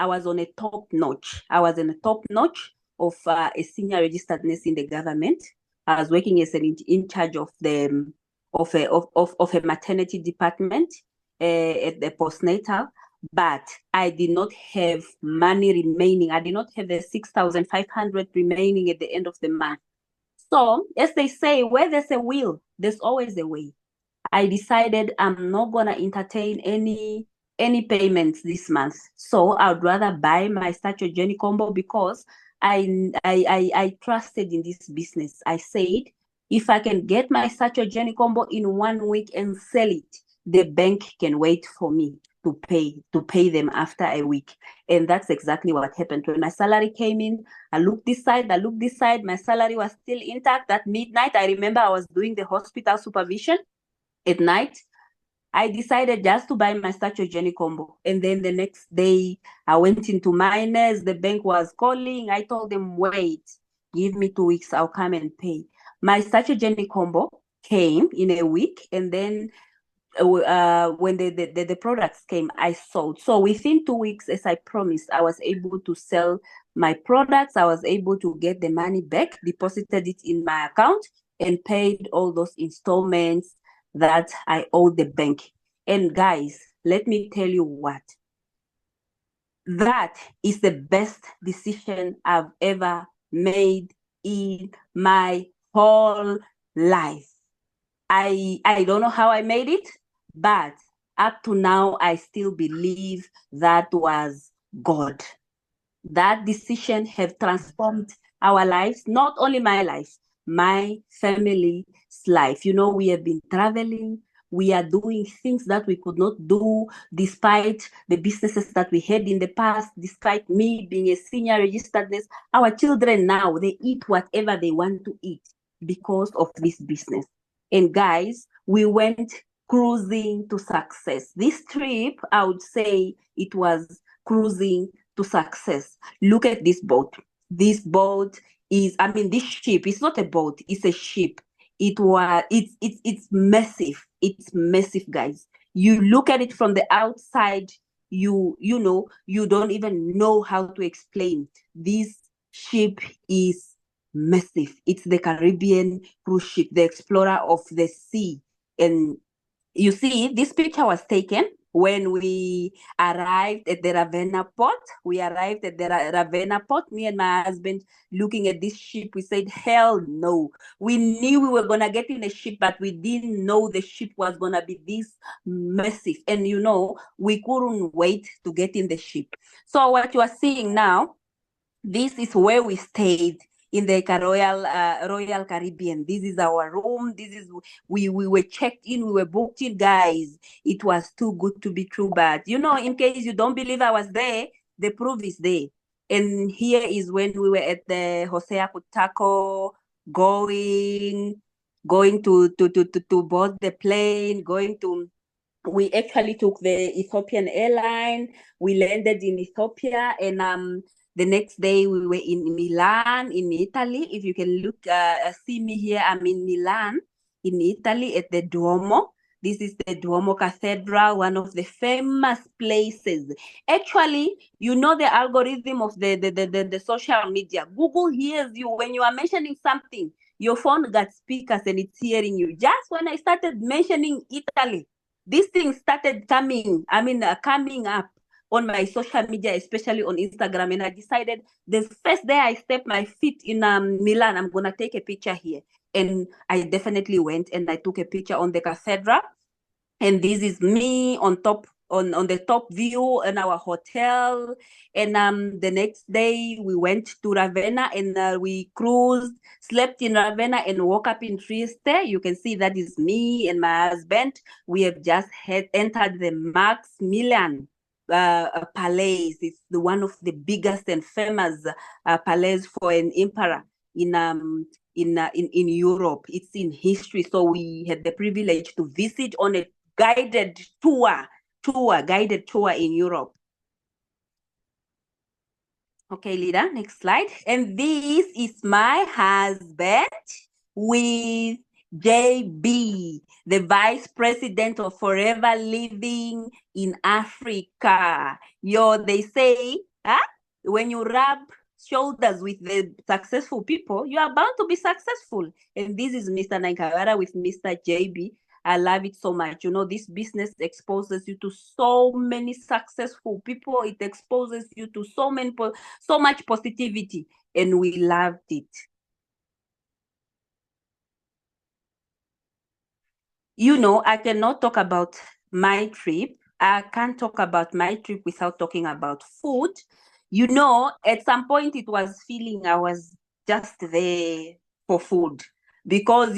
was on a top notch. I was in a top notch of a senior registered nurse in the government. I was working as in charge of the of a maternity department at the postnatal, but I did not have money remaining. I did not have the 6,500 remaining at the end of the month. So, as they say, where there's a will, there's always a way. I decided I'm not gonna entertain any payments this month. So I'd rather buy my Statue Journey combo, because I trusted in this business. I said, if I can get my Statue Journey combo in 1 week and sell it, the bank can wait for me to pay them after a week. And that's exactly what happened. When my salary came in, I looked this side, my salary was still intact. At midnight, I remember I was doing the hospital supervision at night. I decided just to buy my Statue Journey combo. And then the next day, I went into miners. The bank was calling. I told them, wait, give me 2 weeks. I'll come and pay. My Statue Journey combo came in a week. And then when the products came, I sold. So within 2 weeks, as I promised, I was able to sell my products. I was able to get the money back, deposited it in my account, and paid all those installments that I owed the bank. And guys, let me tell you what, that is the best decision I've ever made in my whole life. I don't know how I made it, but up to now, I still believe that was God. That decision have transformed our lives, not only my life, my family's life. You know, we have been traveling. We are doing things that we could not do despite the businesses that we had in the past, despite me being a senior registered nurse. Our children now, they eat whatever they want to eat because of this business. And guys, we went cruising to success. This trip, I would say it was cruising to success. Look at this boat. This boat is, this ship, it's not a boat, it's a ship. It's massive. It's massive, guys. You look at it from the outside, you don't even know how to explain. This ship is massive. It's the Caribbean cruise ship, the Explorer of the Sea. And you see, this picture was taken when we arrived at the Ravenna port. We arrived at the Ravenna port, me and my husband looking at this ship. We said, hell no. We knew we were going to get in a ship, but we didn't know the ship was going to be this massive. And we couldn't wait to get in the ship. So what you are seeing now, this is where we stayed in the Royal Caribbean. This is our room. We were checked in, we were booked in, guys. It was too good to be true. But in case you don't believe I was there, the proof is there. And here is when we were at the Jose Akutako going to board the plane, we actually took the Ethiopian airline. We landed in Ethiopia, and the next day we were in Milan, in Italy. If you can see me here, I'm in Milan, in Italy, at the Duomo. This is the Duomo Cathedral, one of the famous places. Actually, you know the algorithm of the social media. Google hears you when you are mentioning something. Your phone got speakers and it's hearing you. Just when I started mentioning Italy, these things started coming up on my social media, especially on Instagram. And I decided the first day I stepped my feet in Milan, I'm going to take a picture here. And I definitely went and I took a picture on the cathedral. And this is me on the top view in our hotel. And the next day we went to Ravenna and we cruised, slept in Ravenna and woke up in Trieste. You can see that is me and my husband. We have just entered the Maximilian Palace. It's one of the biggest and famous palace for an emperor in Europe. It's in history. So we had the privilege to visit on a guided tour in Europe. Okay, Lida, next slide. And this is my husband with JB, the Vice President of Forever Living in Africa. They say, when you rub shoulders with the successful people, you are bound to be successful. And this is Mr. Nankawara with Mr. JB. I love it so much. This business exposes you to so many successful people. It exposes you to so much positivity, and we loved it. I cannot talk about my trip. I can't talk about my trip without talking about food. At some point it was feeling I was just there for food, because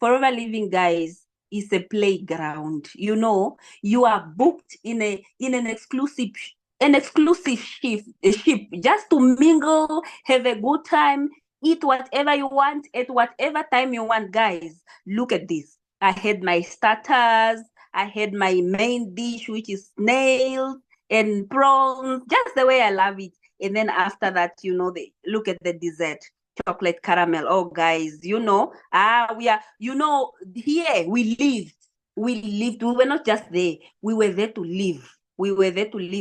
Forever Living, guys, is a playground. You are booked in an exclusive ship just to mingle, have a good time, eat whatever you want at whatever time you want. Guys, look at this. I had my starters, I had my main dish, which is snails and prawns, just the way I love it. And then after that, look at the dessert, chocolate caramel. Oh, guys, here we lived. We were not just there. We were there to live.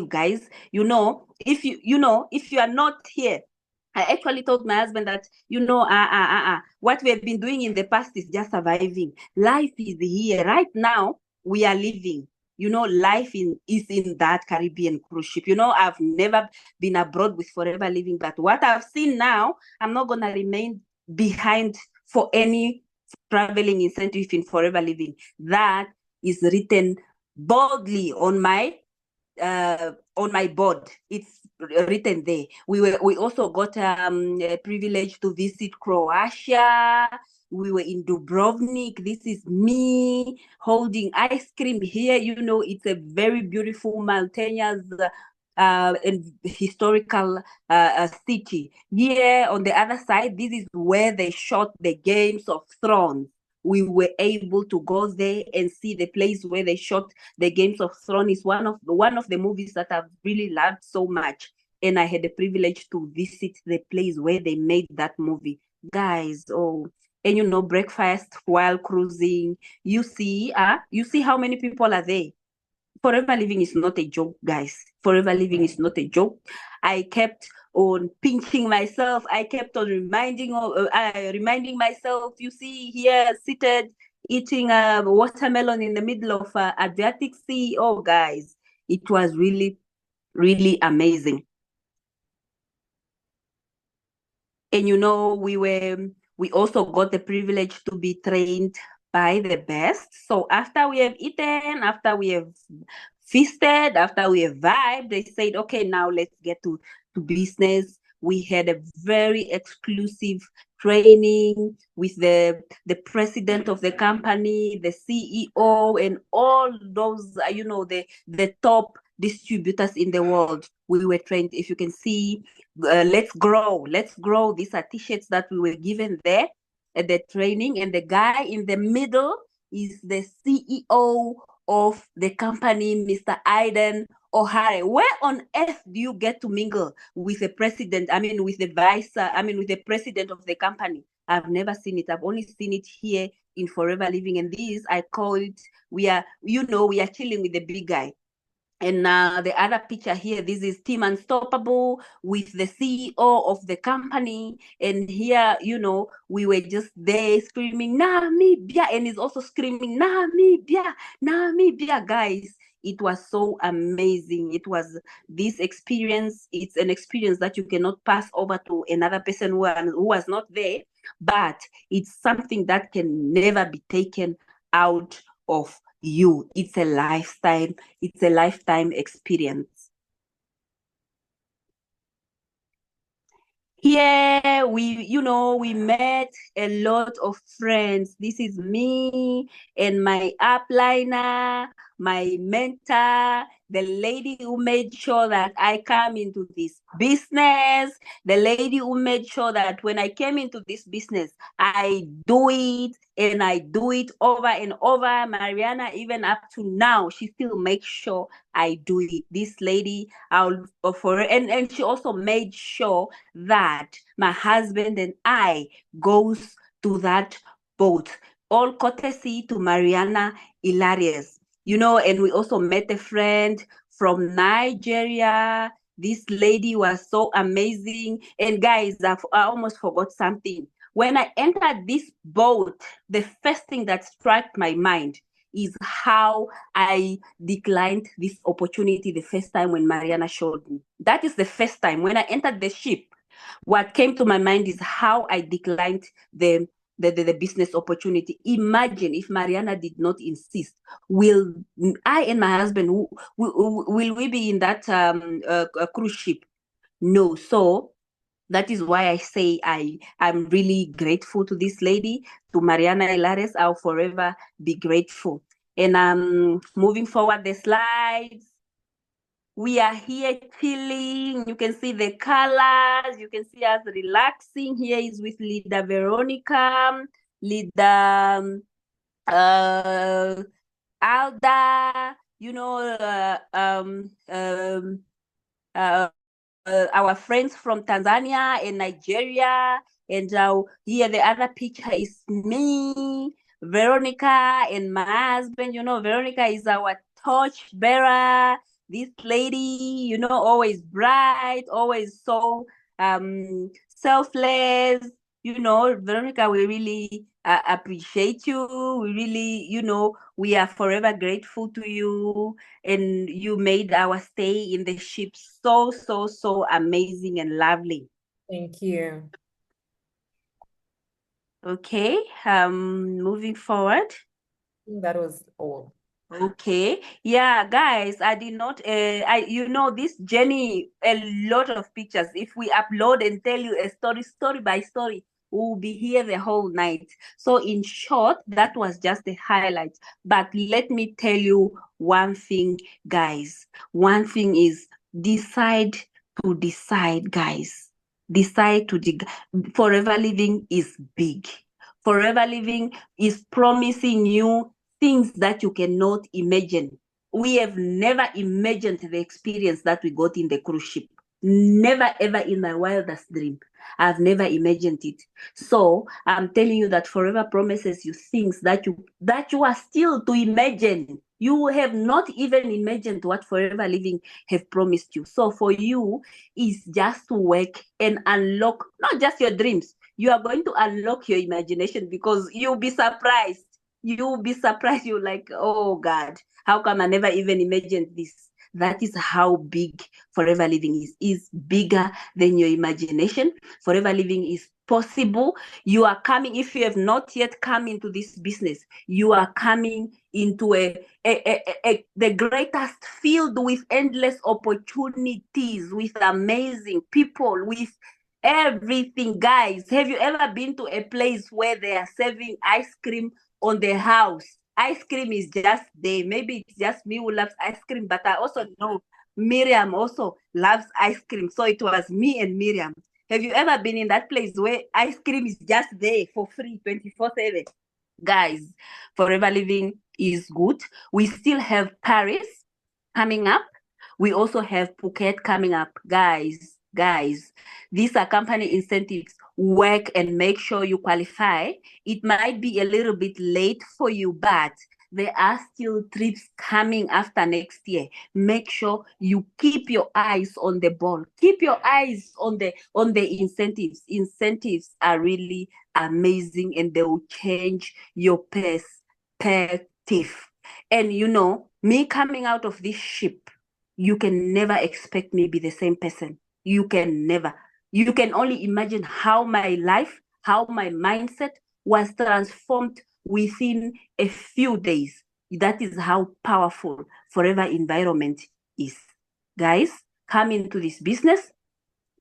Guys. If you are not here, I actually told my husband that, what we have been doing in the past is just surviving. Life is here. Right now, we are living. Life is in that Caribbean cruise ship. I've never been abroad with Forever Living, but what I've seen now, I'm not going to remain behind for any traveling incentive in Forever Living. That is written boldly on my board. It's written there. We also got a privilege to visit Croatia. We were in Dubrovnik. This is me holding ice cream here. It's a very beautiful mountainous and historical city. Here on the other side, this is where they shot the Games of Thrones. We were able to go there and see the place where they shot the Games of Thrones. Is one of the movies that I've really loved so much. And I had the privilege to visit the place where they made that movie. Guys, and breakfast while cruising. You see how many people are there. Forever Living is not a joke, guys. Forever Living is not a joke. I kept on pinching myself. I kept on reminding myself, you see here seated eating a watermelon in the middle of Adriatic Sea. Oh, guys, it was really, really amazing. And we also got the privilege to be trained by the best. So after we have eaten, after we have feasted, after we have vibed, they said, okay, now let's get to business. We had a very exclusive training with the president of the company, the CEO, and all those, the distributors in the world. We were trained, if you can see, let's grow. These are t-shirts that we were given there at the training. And the guy in the middle is the CEO of the company, Mr. Aiden O'Hare. Where on earth do you get to mingle with the president? With the president of the company. I've never seen it. I've only seen it here in Forever Living. And this, I call it, we are chilling with the big guy. And the other picture here, this is Team Unstoppable with the CEO of the company. And here, we were just there screaming, Namibia. And he's also screaming, Namibia, Namibia, guys. It was so amazing. It was this experience. It's an experience that you cannot pass over to another person who was not there. But it's something that can never be taken out of you. It's a lifetime experience. Here we met a lot of friends. This is me and my upliner, my mentor, the lady who made sure that I come into this business, the lady who made sure that when I came into this business, I do it and I do it over and over. Mariana, even up to now, she still makes sure I do it. This lady, and she also made sure that my husband and I goes to that boat. All courtesy to Mariana Hilarious. And we also met a friend from Nigeria. This lady was so amazing. And guys, I almost forgot something. When I entered this boat, the first thing that struck my mind is how I declined this opportunity the first time when Mariana showed me. That is the first time. When I entered the ship, what came to my mind is how I declined the business opportunity. Imagine if Mariana did not insist. Will I and my husband, will we be in that cruise ship? No. So that is why I say I'm really grateful to this lady, to Mariana Hilarious. I'll forever be grateful. And moving forward the slides. We are here chilling. You can see the colors. You can see us relaxing. Here is with Leader Veronica, Leader Alda, our friends from Tanzania and Nigeria. And here the other picture is me, Veronica, and my husband. Veronica is our torch bearer. This lady, always bright, always so selfless. Veronica, we really appreciate you. We really, we are forever grateful to you. And you made our stay in the ship so, so, so amazing and lovely. Thank you. Okay, moving forward. That was all. Okay. Yeah, guys, I did not, this journey, a lot of pictures. If we upload and tell you a story by story, we'll be here the whole night. So in short, that was just the highlight. But let me tell you one thing, guys. One thing is decide, guys. Forever Living is big. Forever Living is promising you things that you cannot imagine. We have never imagined the experience that we got in the cruise ship. Never, ever in my wildest dream. I've never imagined it. So I'm telling you that Forever promises you things that you are still to imagine. You have not even imagined what Forever Living have promised you. So for you, is just to work and unlock not just your dreams. You are going to unlock your imagination, because you'll be surprised. You'll be surprised. You're like, oh God, how come I never even imagined this? That is how big Forever Living is bigger than your imagination. Forever Living is possible. You are coming, if you have not yet come into this business, you are coming into the greatest field with endless opportunities, with amazing people, with everything. Guys, have you ever been to a place where they are serving ice cream on the house? Ice cream is just there. Maybe it's just me who loves ice cream, but I also know Miriam also loves ice cream. So it was me and Miriam. Have you ever been in that place where ice cream is just there for free 24/7? Guys, Forever Living is good. We still have Paris coming up. We also have Phuket coming up. Guys, these are company incentives. Work and make sure you qualify. It might be a little bit late for you, but there are still trips coming after next year. Make sure you keep your eyes on the ball. Keep your eyes on the incentives. Incentives are really amazing and they will change your perspective. And you know, me coming out of this ship, you can never expect me be the same person. You can never. You can only imagine how my life, how my mindset was transformed within a few days. That is how powerful Forever Environment is. Guys, come into this business,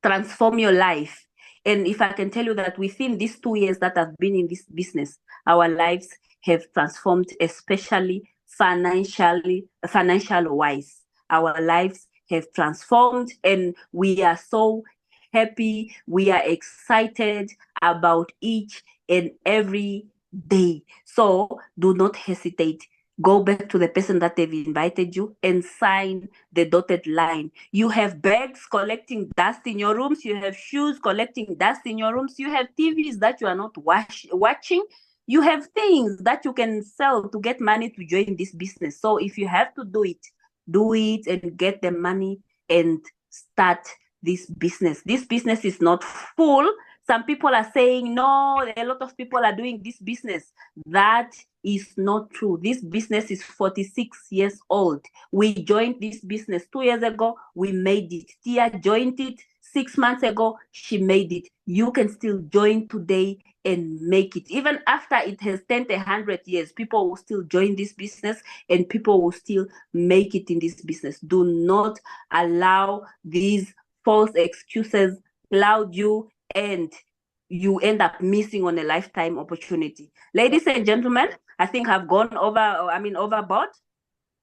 transform your life. And if I can tell you that within these 2 years that I've been in this business, our lives have transformed, especially financial wise. Our lives have transformed and we are so happy. We are excited about each and every day. So do not hesitate. Go back to the person that they've invited you and sign the dotted line. You have bags collecting dust in your rooms. You have shoes collecting dust in your rooms. You have TVs that you are not watching. You have things that you can sell to get money to join this business. So if you have to do it and get the money and start this business. This business is not full. Some people are saying, no, a lot of people are doing this business. That is not true. This business is 46 years old. We joined this business 2 years ago. We made it. Tia joined it 6 months ago. She made it. You can still join today and make it. Even after it has turned 100 years, people will still join this business and people will still make it in this business. Do not allow these false excuses cloud you and you end up missing on a lifetime opportunity. Ladies and gentlemen, I think I've gone overboard.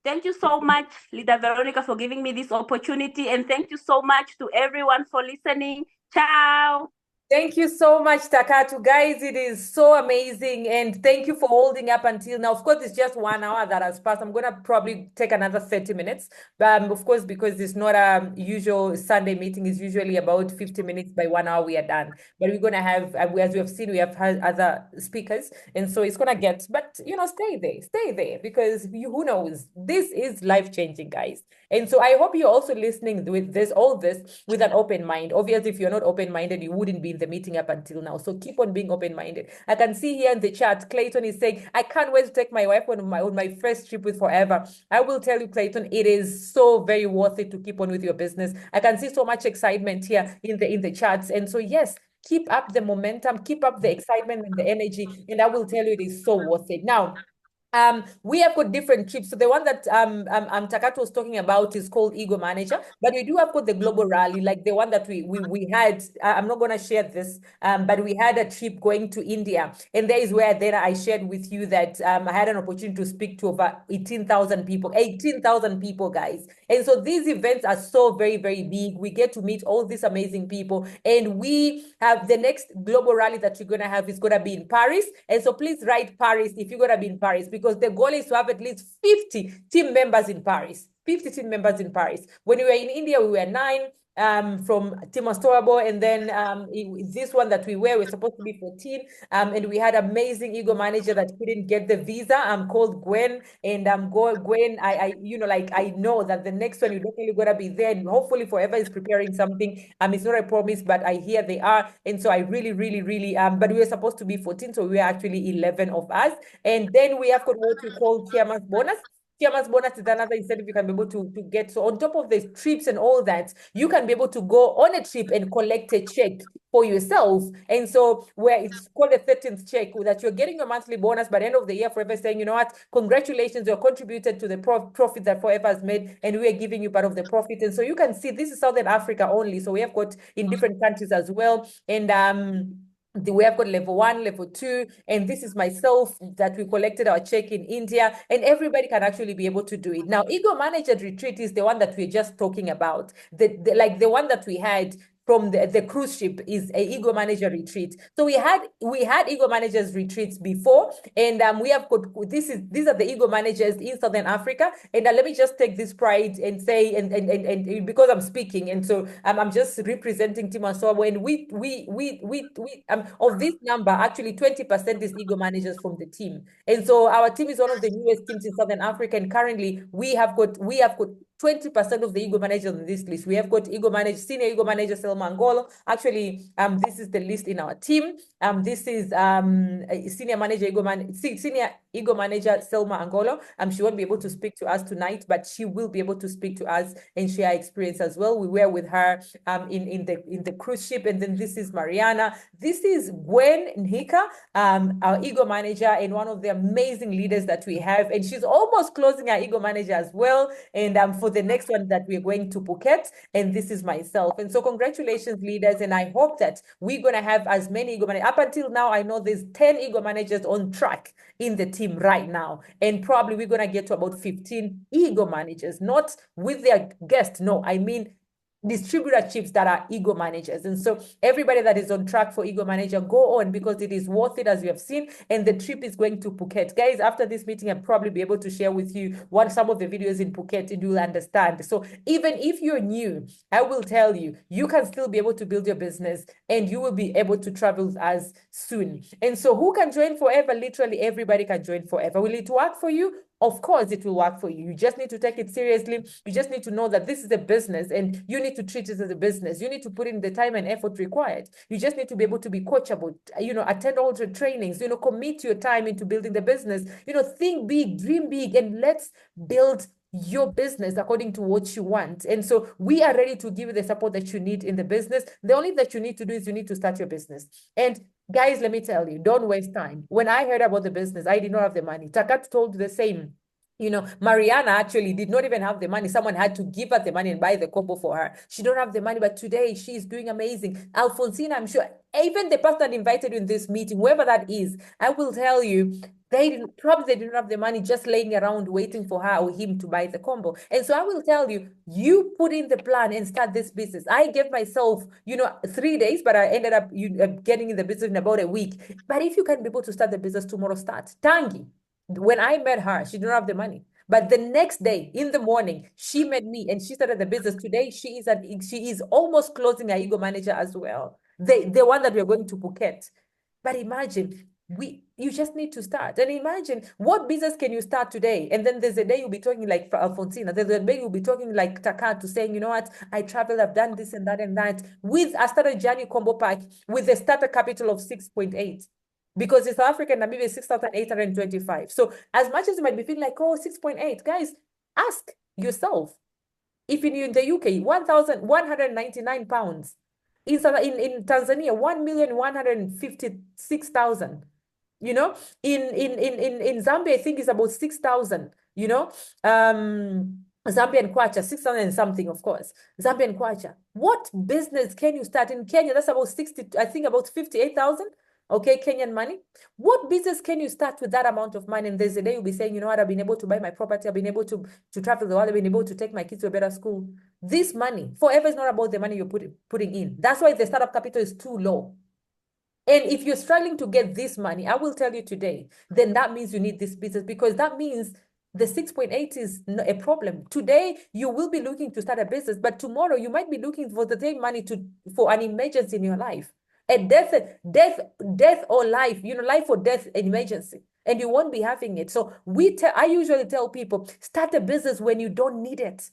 Thank you so much, Leader Veronica, for giving me this opportunity. And thank you so much to everyone for listening. Ciao. Thank you so much, Takatu. Guys, it is so amazing. And thank you for holding up until now. Of course, it's just 1 hour that has passed. I'm going to probably take another 30 minutes. Of course, because it's not a usual Sunday meeting. It's usually about 50 minutes. By 1 hour, we are done. But we're going to have, as we have seen, we have had other speakers. And so it's going to get, but, stay there. Because who knows? This is life-changing, guys. And so I hope you're also listening with all this with an open mind. Obviously, if you're not open-minded, you wouldn't be in the meeting up until now. So keep on being open-minded. I can see here in the chat, Clayton is saying, I can't wait to take my wife on my first trip with Forever. I will tell you, Clayton, it is so very worth it to keep on with your business. I can see so much excitement here in the chats. And so, yes, keep up the momentum, keep up the excitement and the energy. And I will tell you, it is so worth it. Now, we have got different trips. So the one that Takatu was talking about is called Ego Manager, but we do have got the global rally, like the one that we had. I'm not going to share this, but we had a trip going to India, and there is where then I shared with you that I had an opportunity to speak to over 18,000 people, guys. And so these events are so very, very big. We get to meet all these amazing people, and we have the next global rally that you're going to have is going to be in Paris. And so please write Paris if you're going to be in Paris, because the goal is to have at least 50 team members in Paris. 50 team members in Paris. When we were in India, we were 9 from Timostoabo, and then this one that we're supposed to be 14, and we had amazing Ego Manager that couldn't get the visa. Called Gwen, and Gwen, I know that the next one you're definitely gonna be there, and hopefully Forever is preparing something. It's not a promise, but I hear they are, and so I really but we were supposed to be 14, so we are actually 11 of us. And then we have got what we call Chairman's Bonus. Chairman's Bonus is another incentive you can be able to get. So on top of the trips and all that, you can be able to go on a trip and collect a check for yourself. And so where it's called a 13th check, that you're getting your monthly bonus by the end of the year, Forever saying, you know what, congratulations, you're contributed to the profit that Forever has made, and we are giving you part of the profit. And so you can see this is Southern Africa only. So we have got in different countries as well. And We have got level 1, level 2, and this is myself that we collected our check in India, and everybody can actually be able to do it. Now, Ego Managed Retreat is the one that we're just talking about. Like the one that we had from the cruise ship is a Ego Manager retreat. So we had Ego Managers retreats before, and we have got these are the Ego Managers in Southern Africa. And let me just take this pride and say, and because I'm speaking, and so I'm just representing Team Asoa. When we of this number, actually 20% is Ego Managers from the team, and so our team is one of the newest teams in Southern Africa, and currently we have got 20% of the Ego Managers on this list. We have got Ego Manager, Senior Ego Manager Selma Angolo. Actually, this is the list in our team. This is Senior Ego Manager Selma Angolo. She won't be able to speak to us tonight, but she will be able to speak to us and share experience as well. We were with her in the cruise ship. And then this is Mariana. This is Gwen Nhika, our Ego Manager and one of the amazing leaders that we have. And she's almost closing our Ego Manager as well. And for the next one that we're going to Phuket, and this is myself. And so congratulations, leaders, and I hope that we're going to have as many Ego Managers. Up until now, I know there's 10 Ego Managers on track in the team right now, and probably we're going to get to about 15 Ego Managers, not with their guests, no, I mean distributorships that are Ego Managers. And so everybody that is on track for Ego Manager, go on, because it is worth it, as you have seen. And the trip is going to Phuket. Guys, after this meeting, I'll probably be able to share with you some of the videos in Phuket, and you'll understand. So even if you're new, I will tell you, you can still be able to build your business, and you will be able to travel with us soon. And so who can join forever? Literally everybody can join forever. Will it work for you? Of course, it will work for you. You just need to take it seriously. You just need to know that this is a business, and you need to treat it as a business. You need to put in the time and effort required. You just need to be able to be coachable, attend all the trainings, commit your time into building the business, think big, dream big, and let's build your business according to what you want. And so we are ready to give you the support that you need in the business. The only thing that you need to do is you need to start your business. And guys, let me tell you, don't waste time. When I heard about the business, I did not have the money. Takat told the same. Mariana actually did not even have the money. Someone had to give her the money and buy the combo for her. She don't have the money, but today she's doing amazing. Alfonsina, I'm sure, even the person that invited you in this meeting, whoever that is, I will tell you, they didn't have the money just laying around waiting for her or him to buy the combo. And so I will tell you, you put in the plan and start this business. I gave myself, 3 days, but I ended up getting in the business in about a week. But if you can be able to start the business tomorrow, start. Tangi, when I met her, she didn't have the money. But the next day in the morning, she met me and she started the business. Today, she is almost closing her Ego Manager as well. The one that we're going to Phuket. But imagine, you just need to start. And imagine, what business can you start today? And then there's a day you'll be talking like Alfonsina. There's a day you'll be talking like Takatu, saying, you know what, I traveled, I've done this and that and that. I started Journey Combo Pack with a starter capital of 6.8. Because in South Africa, Namibia is 6,825. So as much as you might be feeling like, 6.8, guys, ask yourself. If in the UK, 1,199 pounds. In Tanzania, 1,156,000. In Zambia, I think it's about 6,000. Zambian kwacha, 6,000 and something, of course. Zambian kwacha. What business can you start in Kenya? That's about 58,000. Okay, Kenyan money. What business can you start with that amount of money? And there's a day you'll be saying, you know what, I've been able to buy my property. I've been able to travel the world. I've been able to take my kids to a better school. This money, forever, is not about the money you're putting in. That's why the startup capital is too low. And if you're struggling to get this money, I will tell you today, then that means you need this business, because that means the 6.8 is a problem. Today, you will be looking to start a business, but tomorrow you might be looking for the same money for an emergency in your life. A death or life, life or death emergency, and you won't be having it. So I usually tell people, start a business when you don't need it.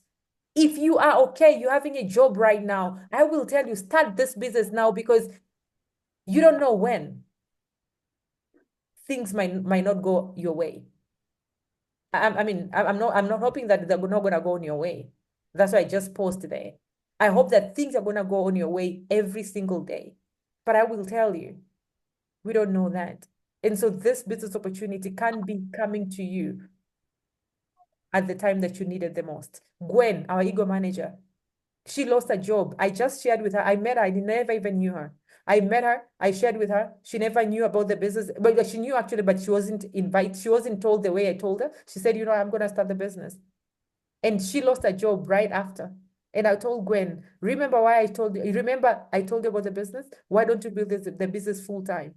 If you are okay, you're having a job right now, I will tell you, start this business now, because you don't know when things might not go your way. I'm not hoping that they're not gonna go on your way. That's why I just posted there. I hope that things are gonna go on your way every single day. But I will tell you, we don't know that. And so this business opportunity can be coming to you at the time that you need it the most. Gwen, our Ego Manager, she lost her job. I just shared with her. I met her. I never even knew her. I met her, I shared with her. She never knew about the business, but she knew actually, but she wasn't told the way I told her. She said, I'm gonna start the business. And she lost her job right after. And I told Gwen, remember why I told you? Remember I told you about the business? Why don't you build the business full time?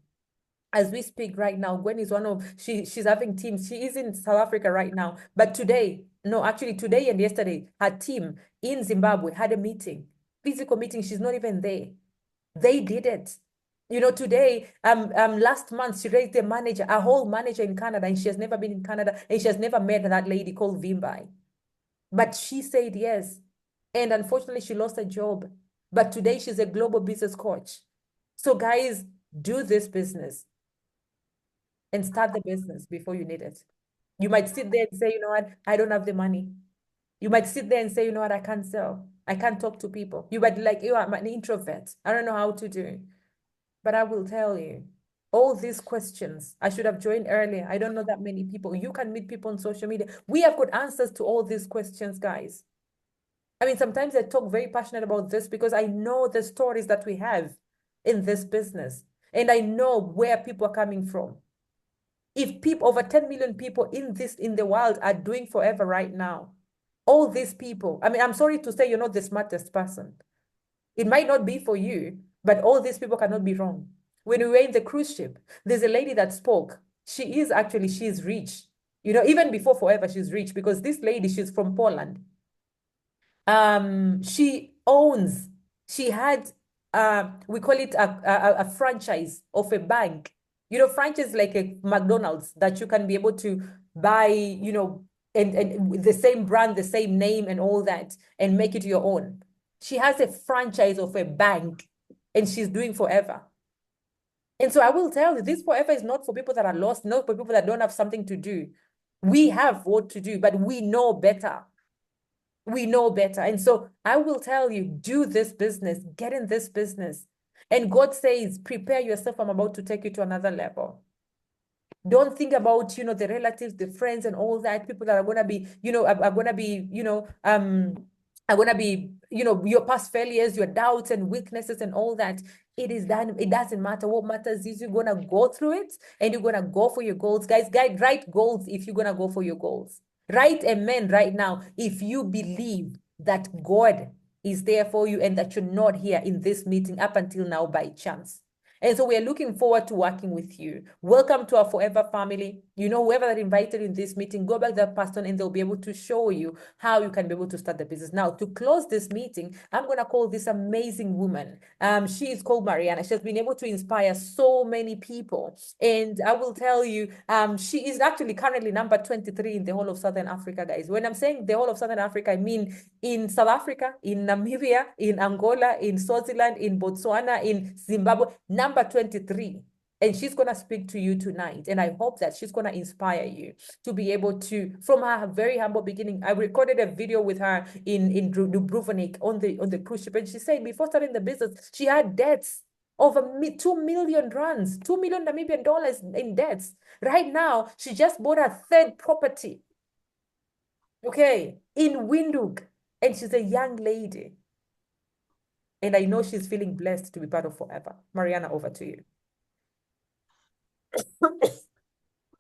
As we speak right now, Gwen is she's having teams. She is in South Africa right now. But today and yesterday, her team in Zimbabwe had a meeting, physical meeting. She's not even there. They did it. Today, last month, she raised a whole manager in Canada, and she has never been in Canada, and she has never met that lady called Vimbai. But she said yes. And unfortunately, she lost her job. But today, she's a global business coach. So guys, do this business and start the business before you need it. You might sit there and say, you know what, I don't have the money. You might sit there and say, you know what, I can't sell. I can't talk to people. You might be like, I'm an introvert. I don't know how to do. But I will tell you, all these questions, I should have joined earlier. I don't know that many people. You can meet people on social media. We have got answers to all these questions, guys. I mean, sometimes I talk very passionate about this because I know the stories that we have in this business. And I know where people are coming from. If people, over 10 million people in the world are doing forever right now, all these people, I mean, I'm sorry to say you're not the smartest person. It might not be for you, but all these people cannot be wrong. When we were in the cruise ship, there's a lady that spoke. She's rich. Even before forever, she's rich because this lady, she's from Poland. She had, we call it a franchise of a bank. Franchise like a McDonald's that you can be able to buy, and with the same brand, the same name and all that, and make it your own. She has a franchise of a bank and she's doing forever. And so I will tell you, this forever is not for people that are lost, not for people that don't have something to do. We have what to do, but we know better. We know better. And so I will tell you, do this business, get in this business. And God says, prepare yourself. I'm about to take you to another level. Don't think about, the relatives, the friends and all that, people that are going to be, are going to be, are going to be, your past failures, your doubts and weaknesses and all that. It is done. It doesn't matter. What matters is you're going to go through it and you're going to go for your goals. Guys, write goals if you're going to go for your goals. Write amen right now if you believe that God is there for you and that you're not here in this meeting up until now by chance. And so we are looking forward to working with you. Welcome to our Forever family. Whoever that invited you in this meeting, go back to that person and they'll be able to show you how you can be able to start the business. Now, to close this meeting, I'm going to call this amazing woman. She is called Mariana. She has been able to inspire so many people. And I will tell you, she is actually currently number 23 in the whole of Southern Africa, guys. When I'm saying the whole of Southern Africa, I mean in South Africa, in Namibia, in Angola, in Swaziland, in Botswana, in Zimbabwe, number 23. And she's going to speak to you tonight. And I hope that she's going to inspire you to be able to, from her very humble beginning. I recorded a video with her in Dubrovnik on the cruise ship. And she said before starting the business, she had debts over 2 million rands, 2 million Namibian dollars in debts. Right now, she just bought her third property. Okay, in Windhoek. And she's a young lady. And I know she's feeling blessed to be part of Forever. Mariana, over to you.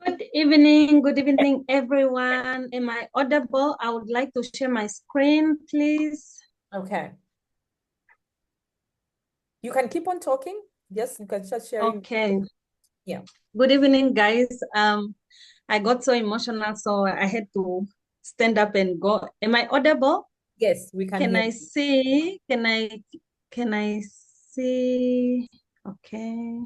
Good evening, everyone. Am I audible? I would like to share my screen, please. Okay. You can keep on talking. Yes, you can start sharing. Okay. Yeah. Good evening, guys. I got so emotional, so I had to stand up and go. Am I audible? Yes, we can. Can I see? Can I see? Okay.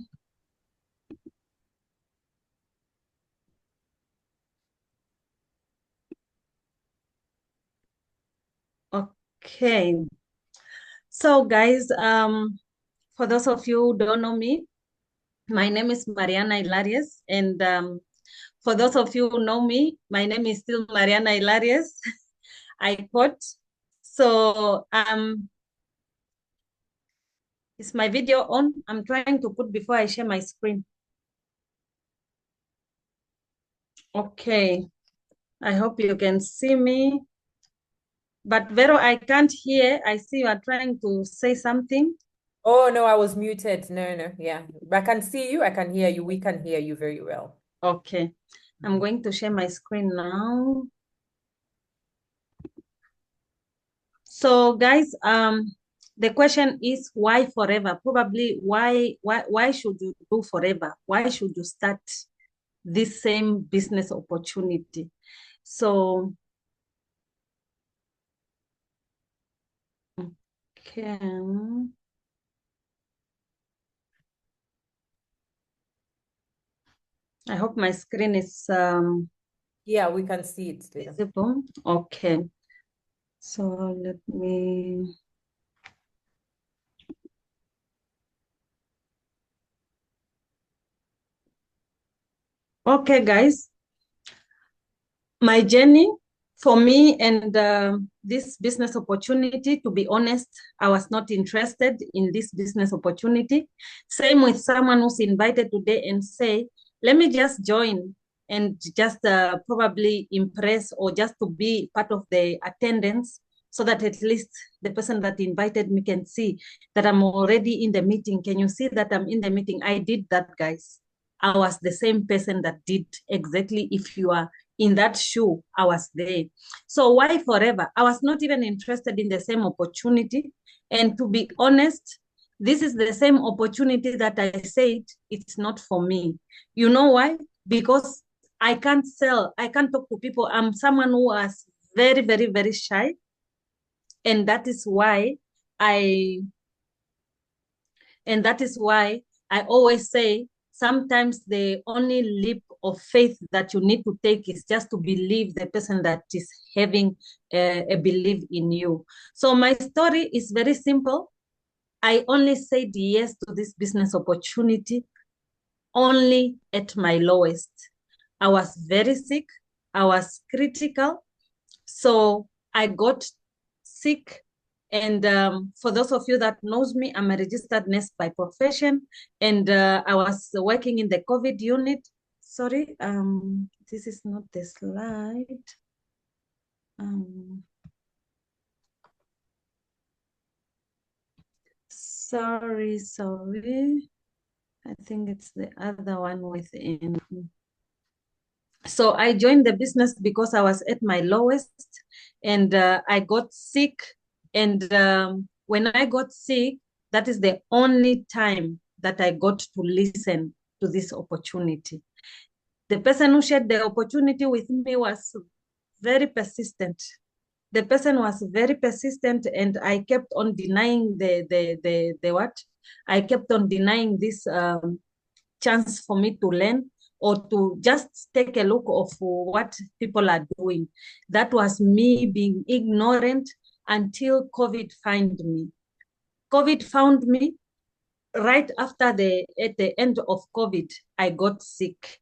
Okay. So guys, for those of you who don't know me, my name is Mariana Hilarious, and for those of you who know me, my name is still Mariana Hilarious. I quote. So is my video on? I'm trying to put before I share my screen. Okay, I hope you can see me. But Vero, I can't hear. I see you are trying to say something. Oh no, I was muted. No, no, yeah. I can see you, I can hear you. We can hear you very well. Okay. I'm going to share my screen now. So guys, the question is why forever? Probably why should you do forever? Why should you start this same business opportunity? So, okay. I hope my screen is Yeah, we can see it there. visible. Okay. So let me. Okay, guys. My journey for me and this business opportunity, to be honest, I was not interested in this business opportunity. Same with someone who's invited today and say, let me just join and just probably impress or just to be part of the attendance so that at least the person that invited me can see that I'm already in the meeting. Can you see that I'm in the meeting? I did that, guys. I was the same person that did exactly. If you are in that shoe, I was there. So why forever? I was not even interested in the same opportunity. And to be honest, this is the same opportunity that I said it's not for me. You know why? Because I can't sell, I can't talk to people. I'm someone who was very, very, very shy. And that is why I and that is why I always say sometimes the only leap of faith that you need to take is just to believe the person that is having a belief in you. So my story is very simple. I only said yes to this business opportunity only at my lowest. I was very sick. I was critical. So I got sick. And for those of you that knows me, I'm a registered nurse by profession. And I was working in the COVID unit. Sorry, this is not the slide. Sorry. I think it's the other one within. So I joined the business because I was at my lowest and I got sick. And when I got sick, that is the only time that I got to listen to this opportunity. The person who shared the opportunity with me was very persistent. The person was very persistent, and I kept on denying the what? I kept on denying this chance for me to learn or to just take a look of what people are doing. That was me being ignorant until COVID found me. COVID found me right after at the end of COVID, I got sick.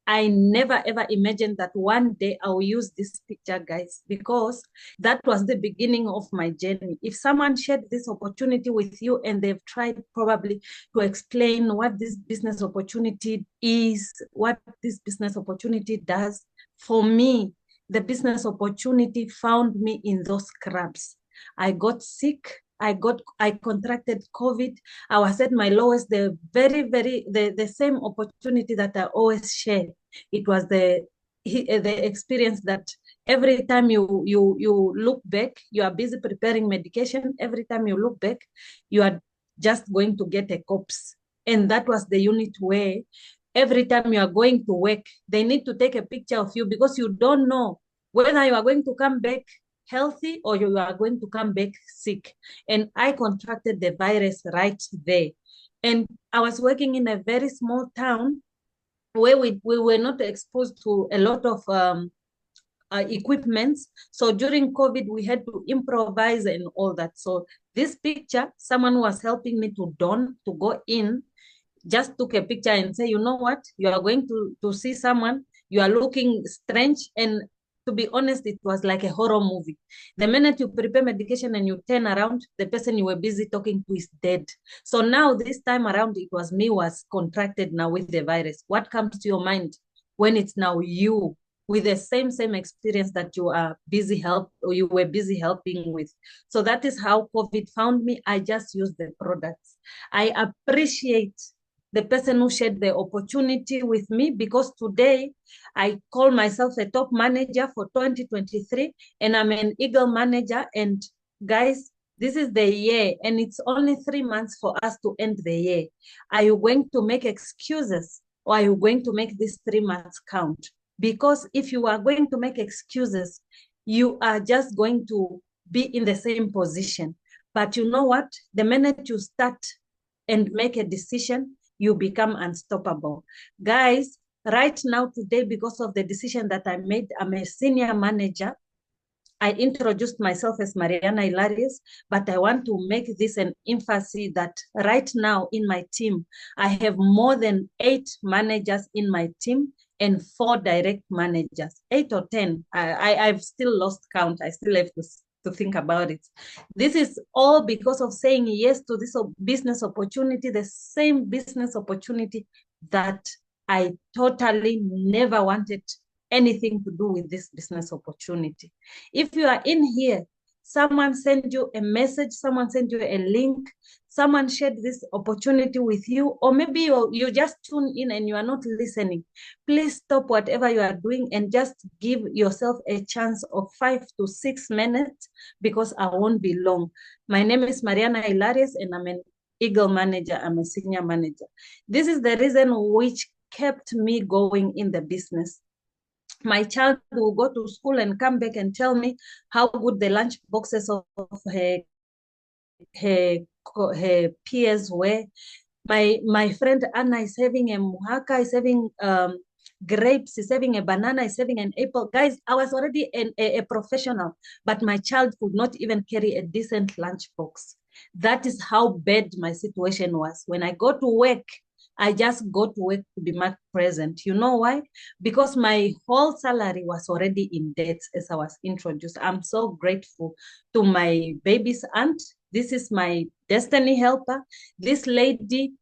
I never ever imagined that one day I will use this picture, guys, because that was the beginning of my journey. If someone shared this opportunity with you and they've tried probably to explain what this business opportunity is, what this business opportunity does, for me, the business opportunity found me in those crabs. I got sick. I contracted COVID. I was at my lowest, the same opportunity that I always share. It was the experience that every time you look back, you are busy preparing medication. Every time you look back, you are just going to get a corpse. And that was the unit where every time you are going to work, they need to take a picture of you because you don't know whether you are going to come back healthy or you are going to come back sick. And I contracted the virus right there. And I was working in a very small town where we were not exposed to a lot of equipments. So during COVID, we had to improvise and all that. So this picture, someone was helping me to go in, just took a picture and say, you know what, you are going to see someone, you are looking strange. And to be honest, it was like a horror movie. The minute you prepare medication and you turn around, the person you were busy talking to is dead. So now this time around, it was me was contracted now with the virus. What comes to your mind when it's now you with the same experience that you were busy helping with. So that is how COVID found me. I just used the products. I appreciate the person who shared the opportunity with me, because today I call myself a top manager for 2023, and I'm an Eagle manager. And guys, this is the year, and it's only 3 months for us to end the year. Are you going to make excuses, or are you going to make these 3 months count? Because if you are going to make excuses, you are just going to be in the same position. But you know what? The minute you start and make a decision, you become unstoppable. Guys, right now, today, because of the decision that I made, I'm a senior manager. I introduced myself as Mariana Hilarious, but I want to make this an emphasis that right now in my team, I have more than 8 managers in my team and 4 direct managers, 8 or 10. I've still lost count. I still have to think about it. This is all because of saying yes to this business opportunity, the same business opportunity that I totally never wanted anything to do with this business opportunity. If you are in here, someone sent you a message, someone sent you a link, someone shared this opportunity with you, or maybe you just tune in and you are not listening, please stop whatever you are doing and just give yourself a chance of 5 to 6 minutes, because I won't be long. My name is Mariana Hilarious, and I'm an Eagle manager. I'm a senior manager. This is the reason which kept me going in the business. My child will go to school and come back and tell me how good the lunch boxes of her peers were. My friend Anna is having a muhaka, is having grapes, is having a banana, is having an apple. Guys, I was already a professional, but my child could not even carry a decent lunch box. That is how bad my situation was. When I go to work, I just go to work to be marked present. You know why? Because my whole salary was already in debt as I was introduced. I'm so grateful to my baby's aunt. This is my destiny helper. This lady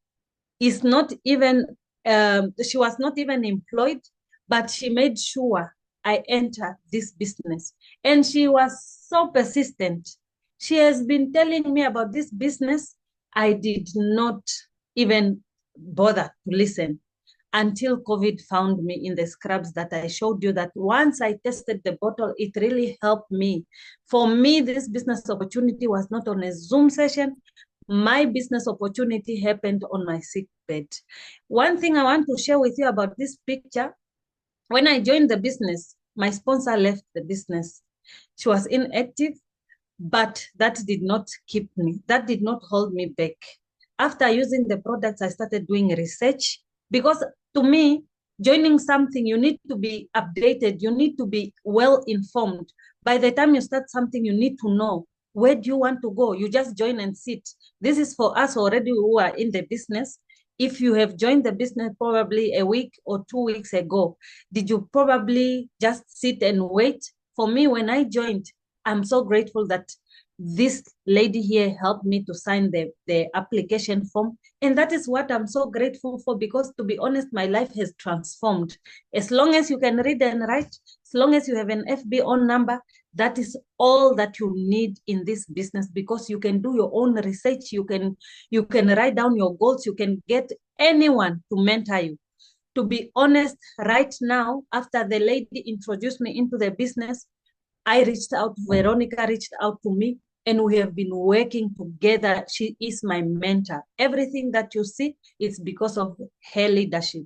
is not even, she was not even employed, but she made sure I enter this business. And she was so persistent. She has been telling me about this business. I did not even bother to listen until COVID found me in the scrubs that I showed you, that once I tested the bottle, it really helped me. For me, this business opportunity was not on a Zoom session. My business opportunity happened on my sick bed. One thing I want to share with you about this picture, when I joined the business, my sponsor left the business. She was inactive, but that did not keep me. That did not hold me back. After using the products, I started doing research, because to me, joining something, you need to be updated. You need to be well informed. By the time you start something, you need to know, where do you want to go? You just join and sit. This is for us already who are in the business. If you have joined the business probably a week or 2 weeks ago, did you probably just sit and wait? For me, when I joined, I'm so grateful that this lady here helped me to sign the application form. And that is what I'm so grateful for, because to be honest, my life has transformed. As long as you can read and write, as long as you have an FBO number, that is all that you need in this business, because you can do your own research. You can write down your goals. You can get anyone to mentor you. To be honest, right now, after the lady introduced me into the business, I reached out, Veronica reached out to me, and we have been working together. She is my mentor. Everything that you see is because of her leadership.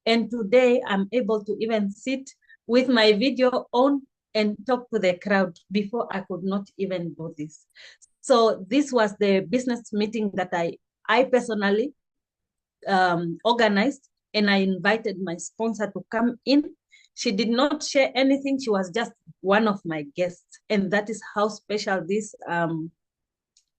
And today I'm able to even sit with my video on and talk to the crowd. Before, I could not even do this. So this was the business meeting that I personally organized, and I invited my sponsor to come in. She did not share anything. She was just one of my guests. And that is how special this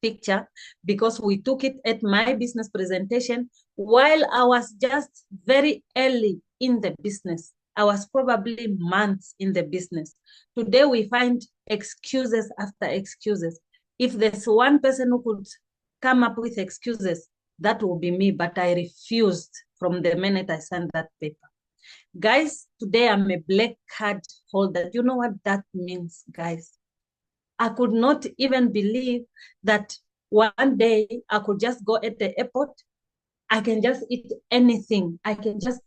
picture, because we took it at my business presentation while I was just very early in the business. I was probably months in the business. Today we find excuses after excuses. If there's one person who could come up with excuses, that will be me, but I refused from the minute I signed that paper. Guys, today I'm a black card holder. You know what that means, guys? I could not even believe that one day I could just go at the airport. I can just eat anything. I can just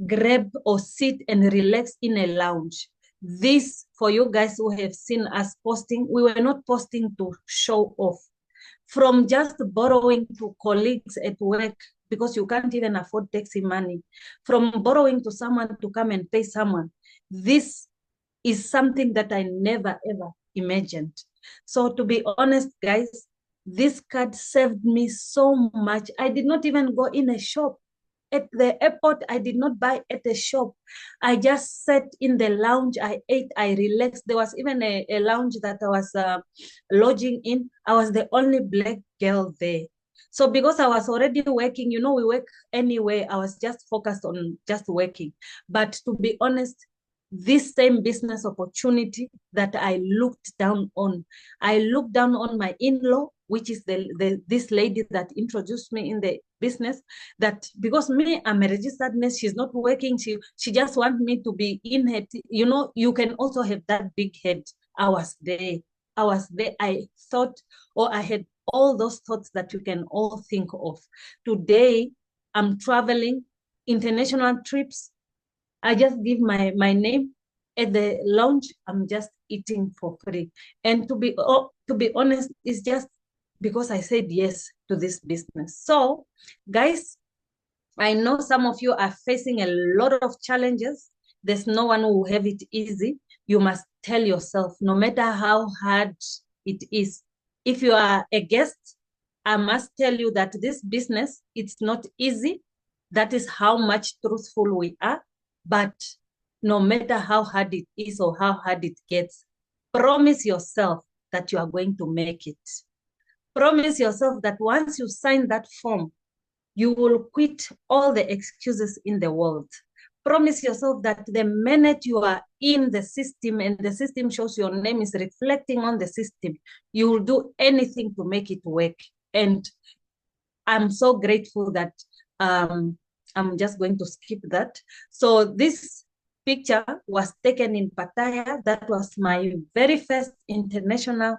grab or sit and relax in a lounge. This, for you guys who have seen us posting, we were not posting to show off. From just borrowing to colleagues at work, because you can't even afford taxi money, from borrowing to someone to come and pay someone. This is something that I never ever imagined. So to be honest, guys, this card saved me so much. I did not even go in a shop. At the airport, I did not buy at a shop. I just sat in the lounge. I ate, I relaxed. There was even a lounge that I was lodging in. I was the only black girl there. So because I was already working, you know, we work anyway. I was just focused on just working. But to be honest, this same business opportunity that I looked down on my in-law, which is this lady that introduced me in the business, that because me, I'm a registered nurse, she's not working, she just wants me to be in her, you know, you can also have that big head. I was there. I thought, or I had all those thoughts that you can all think of. Today, I'm traveling, international trips. I just give my name at the lounge. I'm just eating for free. And to be honest, it's just because I said yes to this business. So, guys, I know some of you are facing a lot of challenges. There's no one who will have it easy. You must tell yourself, no matter how hard it is, if you are a guest, I must tell you that this business, it's not easy. That is how much truthful we are. But no matter how hard it is or how hard it gets, promise yourself that you are going to make it. Promise yourself that once you sign that form, you will quit all the excuses in the world. Promise yourself that the minute you are in the system and the system shows your name is reflecting on the system, you will do anything to make it work. And I'm so grateful that I'm just going to skip that. So this picture was taken in Pattaya. That was my very first international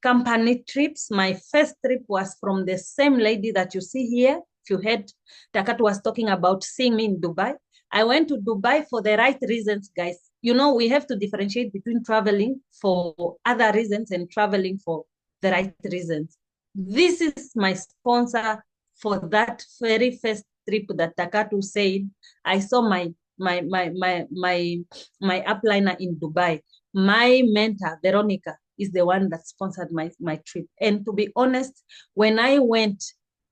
company trips. My first trip was from the same lady that you see here. If you heard, Takat was talking about seeing me in Dubai. I went to Dubai for the right reasons, guys. You know, we have to differentiate between traveling for other reasons and traveling for the right reasons. This is my sponsor for that very first trip that Takatu said. I saw my upliner in Dubai. My mentor, Veronica, is the one that sponsored my trip. And to be honest, when I went,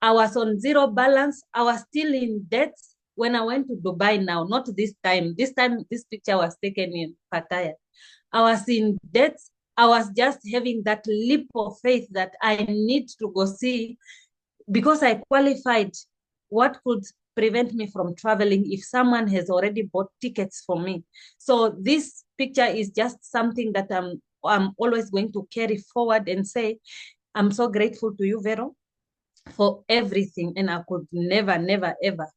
I was on zero balance. I was still in debt when I went to Dubai now, not this time. This time, this picture was taken in Pattaya. I was in debt. I was just having that leap of faith that I need to go see, because I qualified. What could prevent me from traveling if someone has already bought tickets for me? So this picture is just something that I'm always going to carry forward and say, I'm so grateful to you, Vero, for everything. And I could never, never, ever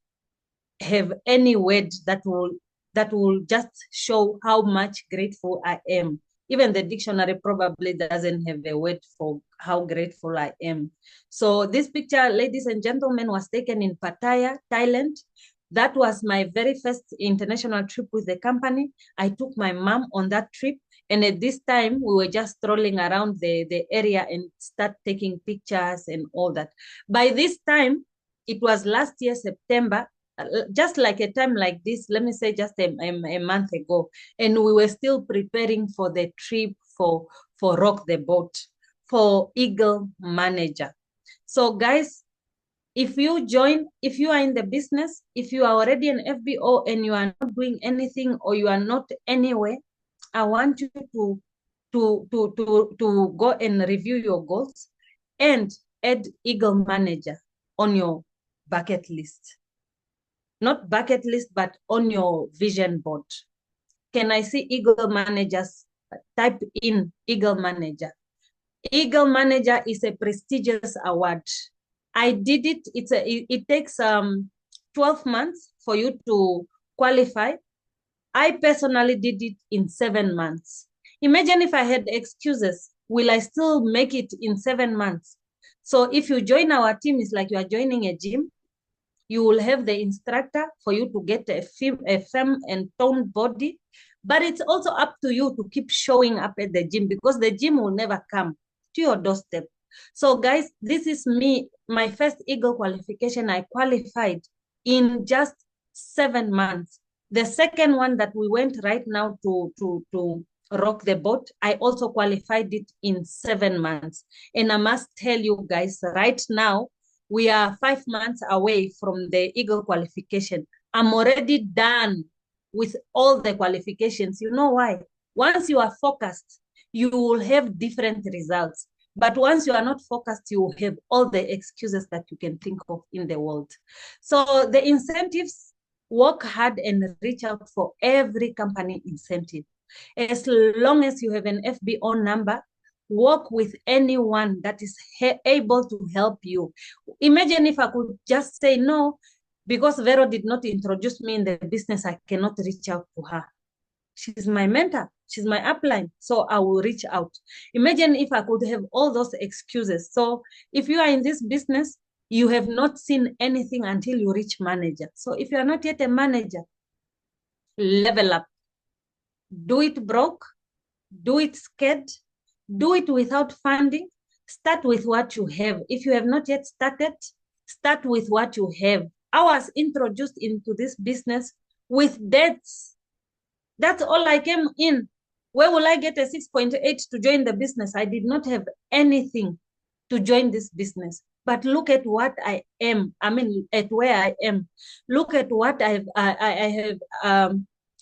have any word that will just show how much grateful I am. Even the dictionary probably doesn't have a word for how grateful I am. So this picture, ladies and gentlemen, was taken in Pattaya, Thailand. That was my very first international trip with the company. I took my mom on that trip. And at this time, we were just strolling around the area and start taking pictures and all that. By this time, it was last year, September, just like a time like this, let me say just a month ago, and we were still preparing for the trip for Rock the Boat, for Eagle Manager. So guys, if you are in the business, if you are already an FBO and you are not doing anything or you are not anywhere, I want you to go and review your goals and add Eagle Manager on your bucket list. Not bucket list, but on your vision board. Can I see Eagle Managers? Type in Eagle Manager. Eagle Manager is a prestigious award. I did it. It takes 12 months for you to qualify. I personally did it in 7 months. Imagine if I had excuses, will I still make it in 7 months? So if you join our team, it's like you are joining a gym. You will have the instructor for you to get a firm and toned body. But it's also up to you to keep showing up at the gym, because the gym will never come to your doorstep. So guys, this is me, my first Eagle qualification. I qualified in just 7 months. The second one that we went right now to rock the boat, I also qualified it in 7 months. And I must tell you guys, right now, we are 5 months away from the Eagle qualification. I'm already done with all the qualifications. You know why? Once you are focused, you will have different results. But once you are not focused, you will have all the excuses that you can think of in the world. So the incentives, work hard and reach out for every company incentive. As long as you have an FBO number, work with anyone that is able to help you. Imagine if I could just say no, because Vero did not introduce me in the business, I cannot reach out to her. She's my mentor. She's my upline. So I will reach out. Imagine if I could have all those excuses. So if you are in this business, you have not seen anything until you reach manager. So if you are not yet a manager, level up. Do it broke. Do it scared. Do it without funding. Start with what you have. If you have not yet started, start with what you have. I was introduced into this business with debts. That's all I came in. Where will I get a 6.8 to join the business? I did not have anything to join this business. But look at what I am. I mean, at where I am. Look at what I have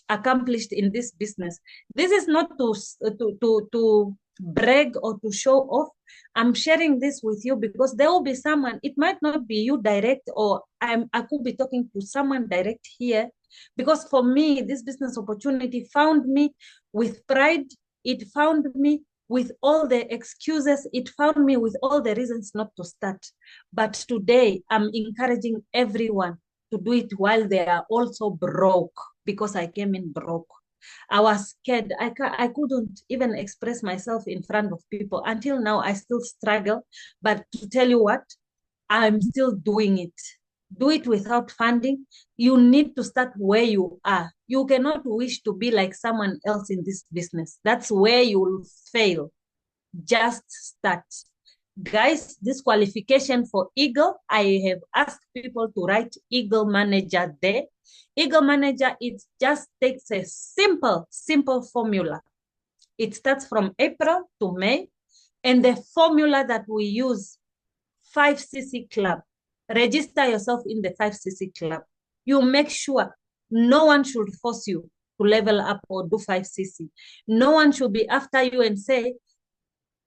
accomplished in this business. This is not to brag or to show off. I'm sharing this with you because there will be someone, it might not be you direct, or I could be talking to someone direct here, because for me, this business opportunity found me with pride. It found me with all the excuses. It found me with all the reasons not to start. But today, I'm encouraging everyone to do it while they are also broke, because I came in broke. I was scared. I couldn't even express myself in front of people. Until now, I still struggle. But to tell you what, I'm still doing it. Do it without funding. You need to start where you are. You cannot wish to be like someone else in this business. That's where you will fail. Just start. Guys, this qualification for Eagle, I have asked people to write Eagle Manager there. Eagle Manager, it just takes a simple formula. It starts from April to May, and the formula that we use, 5cc Club. Register yourself in the 5cc Club. You make sure no one should force you to level up or do 5cc. No one should be after you and say,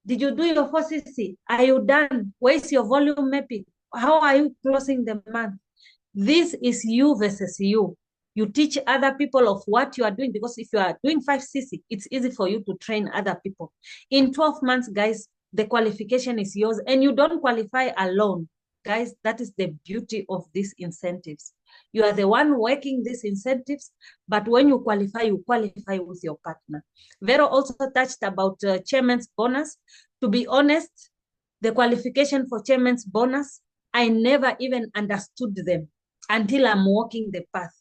did you do your 4cc? Are you done? Where's your volume mapping? How are you closing the month? This is you versus you. You teach other people of what you are doing, because if you are doing 5cc, it's easy for you to train other people. In 12 months, guys, the qualification is yours, and you don't qualify alone. Guys, that is the beauty of these incentives. You are the one working these incentives, but when you qualify with your partner. Vero also touched about chairman's bonus. To be honest, the qualification for chairman's bonus, I never even understood them until I'm walking the path.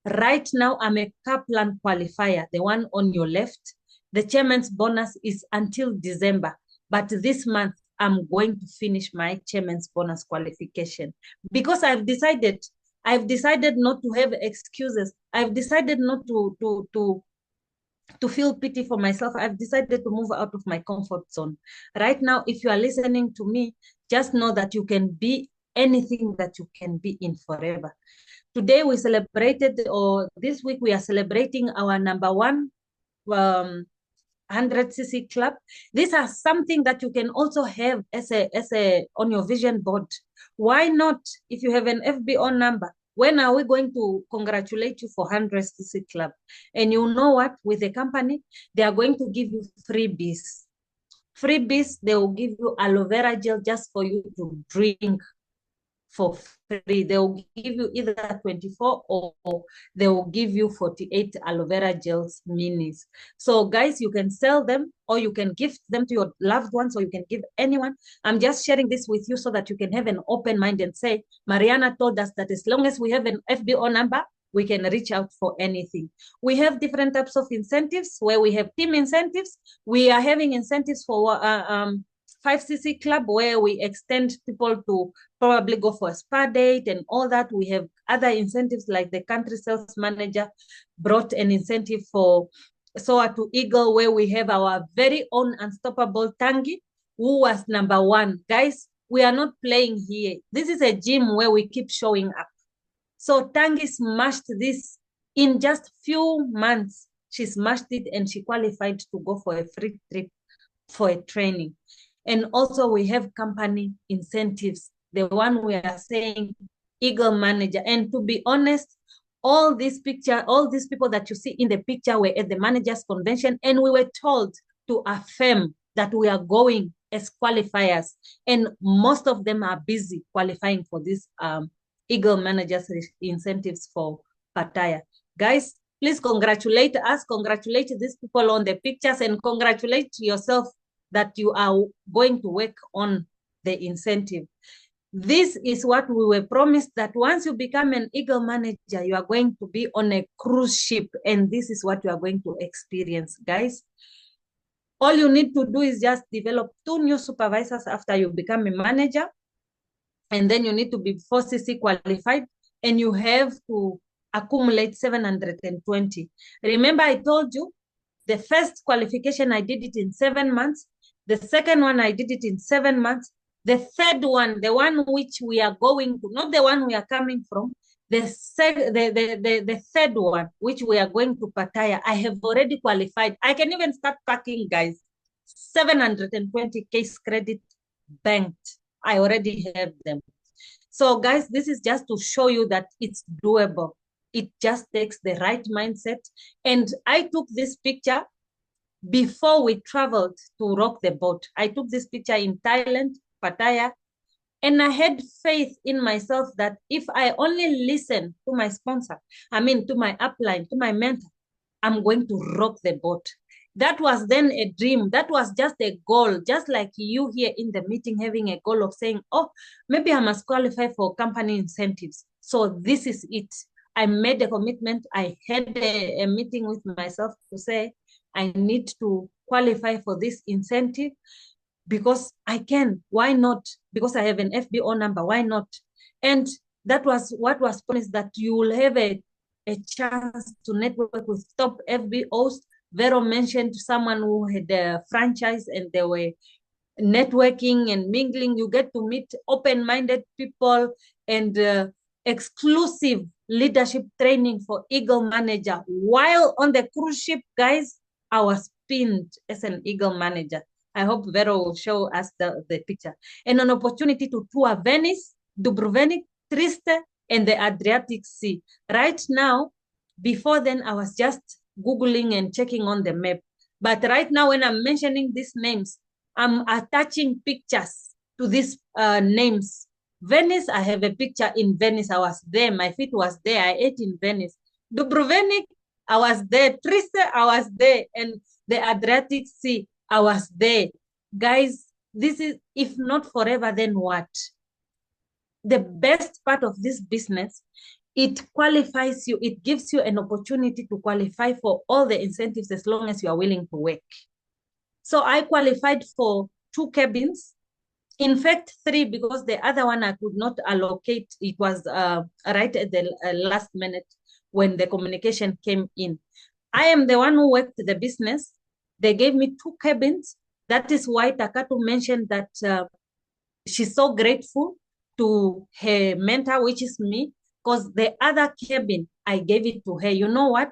Right now, I'm a Kaplan qualifier, the one on your left. The chairman's bonus is until December, but this month, I'm going to finish my chairman's bonus qualification, because I've decided not to have excuses. I've decided not to feel pity for myself. I've decided to move out of my comfort zone. Right now, if you are listening to me, just know that you can be anything that you can be in forever. Today we celebrated, or this week we are celebrating our number one 100cc Club. These are something that you can also have as a on your vision board. Why not? If you have an FBO number, when are we going to congratulate you for 100cc Club? And you know what? With the company, they are going to give you freebies. Freebies, they will give you aloe vera gel just for you to drink. for free. They will give you either 24 or they will give you 48 aloe vera gels minis. So guys, you can sell them or you can gift them to your loved ones or you can give anyone. I'm just sharing this with you so that you can have an open mind and say, Mariana told us that as long as we have an FBO number, we can reach out for anything. We have different types of incentives where we have team incentives. We are having incentives for 5cc club where we extend people to probably go for a spa date and all that. We have other incentives like the country sales manager brought an incentive for Soar to Eagle where we have our very own unstoppable Tangi who was #1. Guys, we are not playing here. This is a gym where we keep showing up. So Tangi smashed this in just few months. She smashed it and she qualified to go for a free trip for a training. And also we have company incentives. The one we are saying Eagle Manager. And to be honest, all these people that you see in the picture were at the managers convention and we were told to affirm that we are going as qualifiers. And most of them are busy qualifying for this Eagle Managers incentives for Pattaya. Guys, please congratulate us, congratulate these people on the pictures and congratulate yourself that you are going to work on the incentive. This is what we were promised, that once you become an Eagle Manager, you are going to be on a cruise ship and this is what you are going to experience, guys. All you need to do is just develop 2 new supervisors after you become a manager. And then you need to be 4cc qualified and you have to accumulate 720. Remember I told you the first qualification, I did it in 7 months. The second one, I did it in 7 months. The third one, the one which we are going to, not the one we are coming from, the third one, which we are going to Pattaya, I have already qualified. I can even start packing, guys. 720 case credit banked. I already have them. So guys, this is just to show you that it's doable. It just takes the right mindset. And I took this picture before we traveled to rock the boat. I took this picture in Thailand, Pattaya, and I had faith in myself that if I only listen to my sponsor, to my upline, to my mentor, I'm going to rock the boat. That was then a dream. That was just a goal, just like you here in the meeting having a goal of saying, oh, maybe I must qualify for company incentives. So this is it. I made a commitment. I had a meeting with myself to say, I need to qualify for this incentive because I can. Why not? Because I have an FBO number. Why not? And that was what was promised, that you will have a chance to network with top FBOs. Vero mentioned someone who had a franchise and they were networking and mingling. You get to meet open-minded people and exclusive leadership training for Eagle Manager. While on the cruise ship, guys, I was pinned as an Eagle Manager. I hope Vero will show us the picture. And an opportunity to tour Venice, Dubrovnik, Trieste, and the Adriatic Sea. Right now, before then, I was just Googling and checking on the map. But right now, when I'm mentioning these names, I'm attaching pictures to these names. Venice, I have a picture in Venice. I was there. My feet was there. I ate in Venice. Dubrovnik, I was there. Trieste, I was there. And the Adriatic Sea, I was there. Guys, this is, if not forever, then what? The best part of this business, it qualifies you, it gives you an opportunity to qualify for all the incentives as long as you are willing to work. So I qualified for 2 cabins. In fact, 3, because the other one I could not allocate. It was right at the last minute when the communication came in. I am the one who worked the business. They gave me 2 cabins. That is why Takatu mentioned that she's so grateful to her mentor, which is me, because the other cabin, I gave it to her. You know what?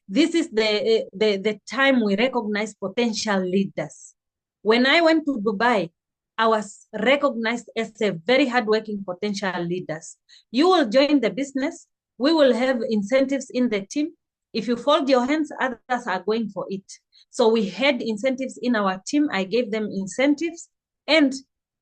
This is the time we recognize potential leaders. When I went to Dubai, I was recognized as a very hardworking potential leaders. You will join the business. We will have incentives in the team. If you fold your hands, others are going for it. So we had incentives in our team. I gave them incentives. And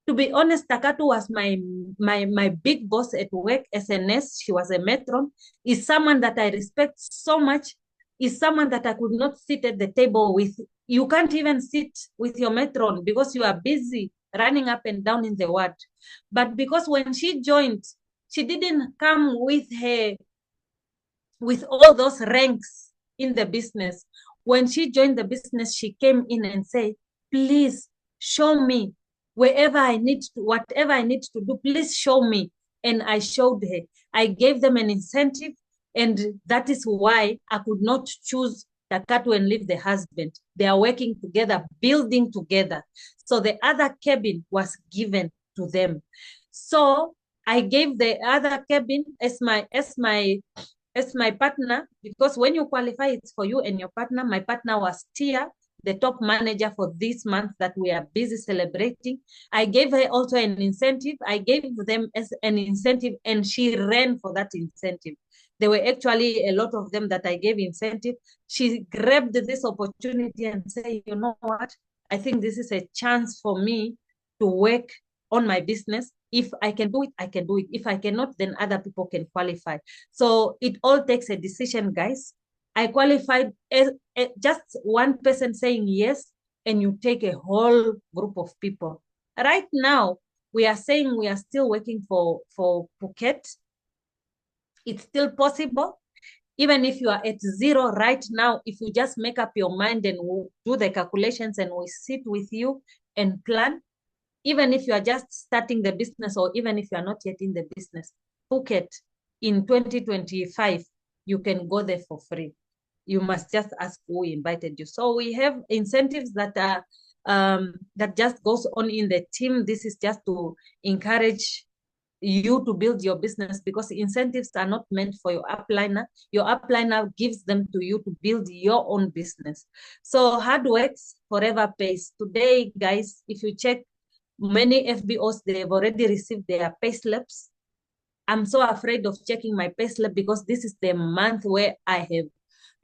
To be honest, Takatu was my big boss at work, SNS. She was a matron. Is someone that I respect so much. Is someone that I could not sit at the table with. You can't even sit with your matron because you are busy running up and down in the ward. But because when she joined, she didn't come with all those ranks in the business. When she joined the business, she came in and said, please show me whatever I need to do, please show me. And I showed her. I gave them an incentive, and that is why I could not choose Takatu and leave the husband. They are working together, building together. So the other cabin was given to them. So I gave the other cabin as my partner, because when you qualify, it's for you and your partner. My partner was Tia, the top manager for this month that we are busy celebrating. I gave her also an incentive. I gave them as an incentive, and she ran for that incentive. There were actually a lot of them that I gave incentive. She grabbed this opportunity and said, you know what? I think this is a chance for me to work on my business. If I can do it, I can do it. If I cannot, then other people can qualify. So it all takes a decision, guys. I qualified just one person saying yes, and you take a whole group of people. Right now, we are saying we are still working for Phuket. It's still possible. Even if you are at zero right now, if you just make up your mind and we'll do the calculations and we sit with you and plan, even if you are just starting the business, or even if you are not yet in the business, Phuket in 2025, you can go there for free. You must just ask who invited you. So we have incentives that are that just goes on in the team. This is just to encourage you to build your business, because incentives are not meant for your upliner. Your upliner gives them to you to build your own business. So hard works forever pays. Today, guys, if you check many FBOs, they've already received their pay slips. I'm so afraid of checking my pay slip because this is the month where I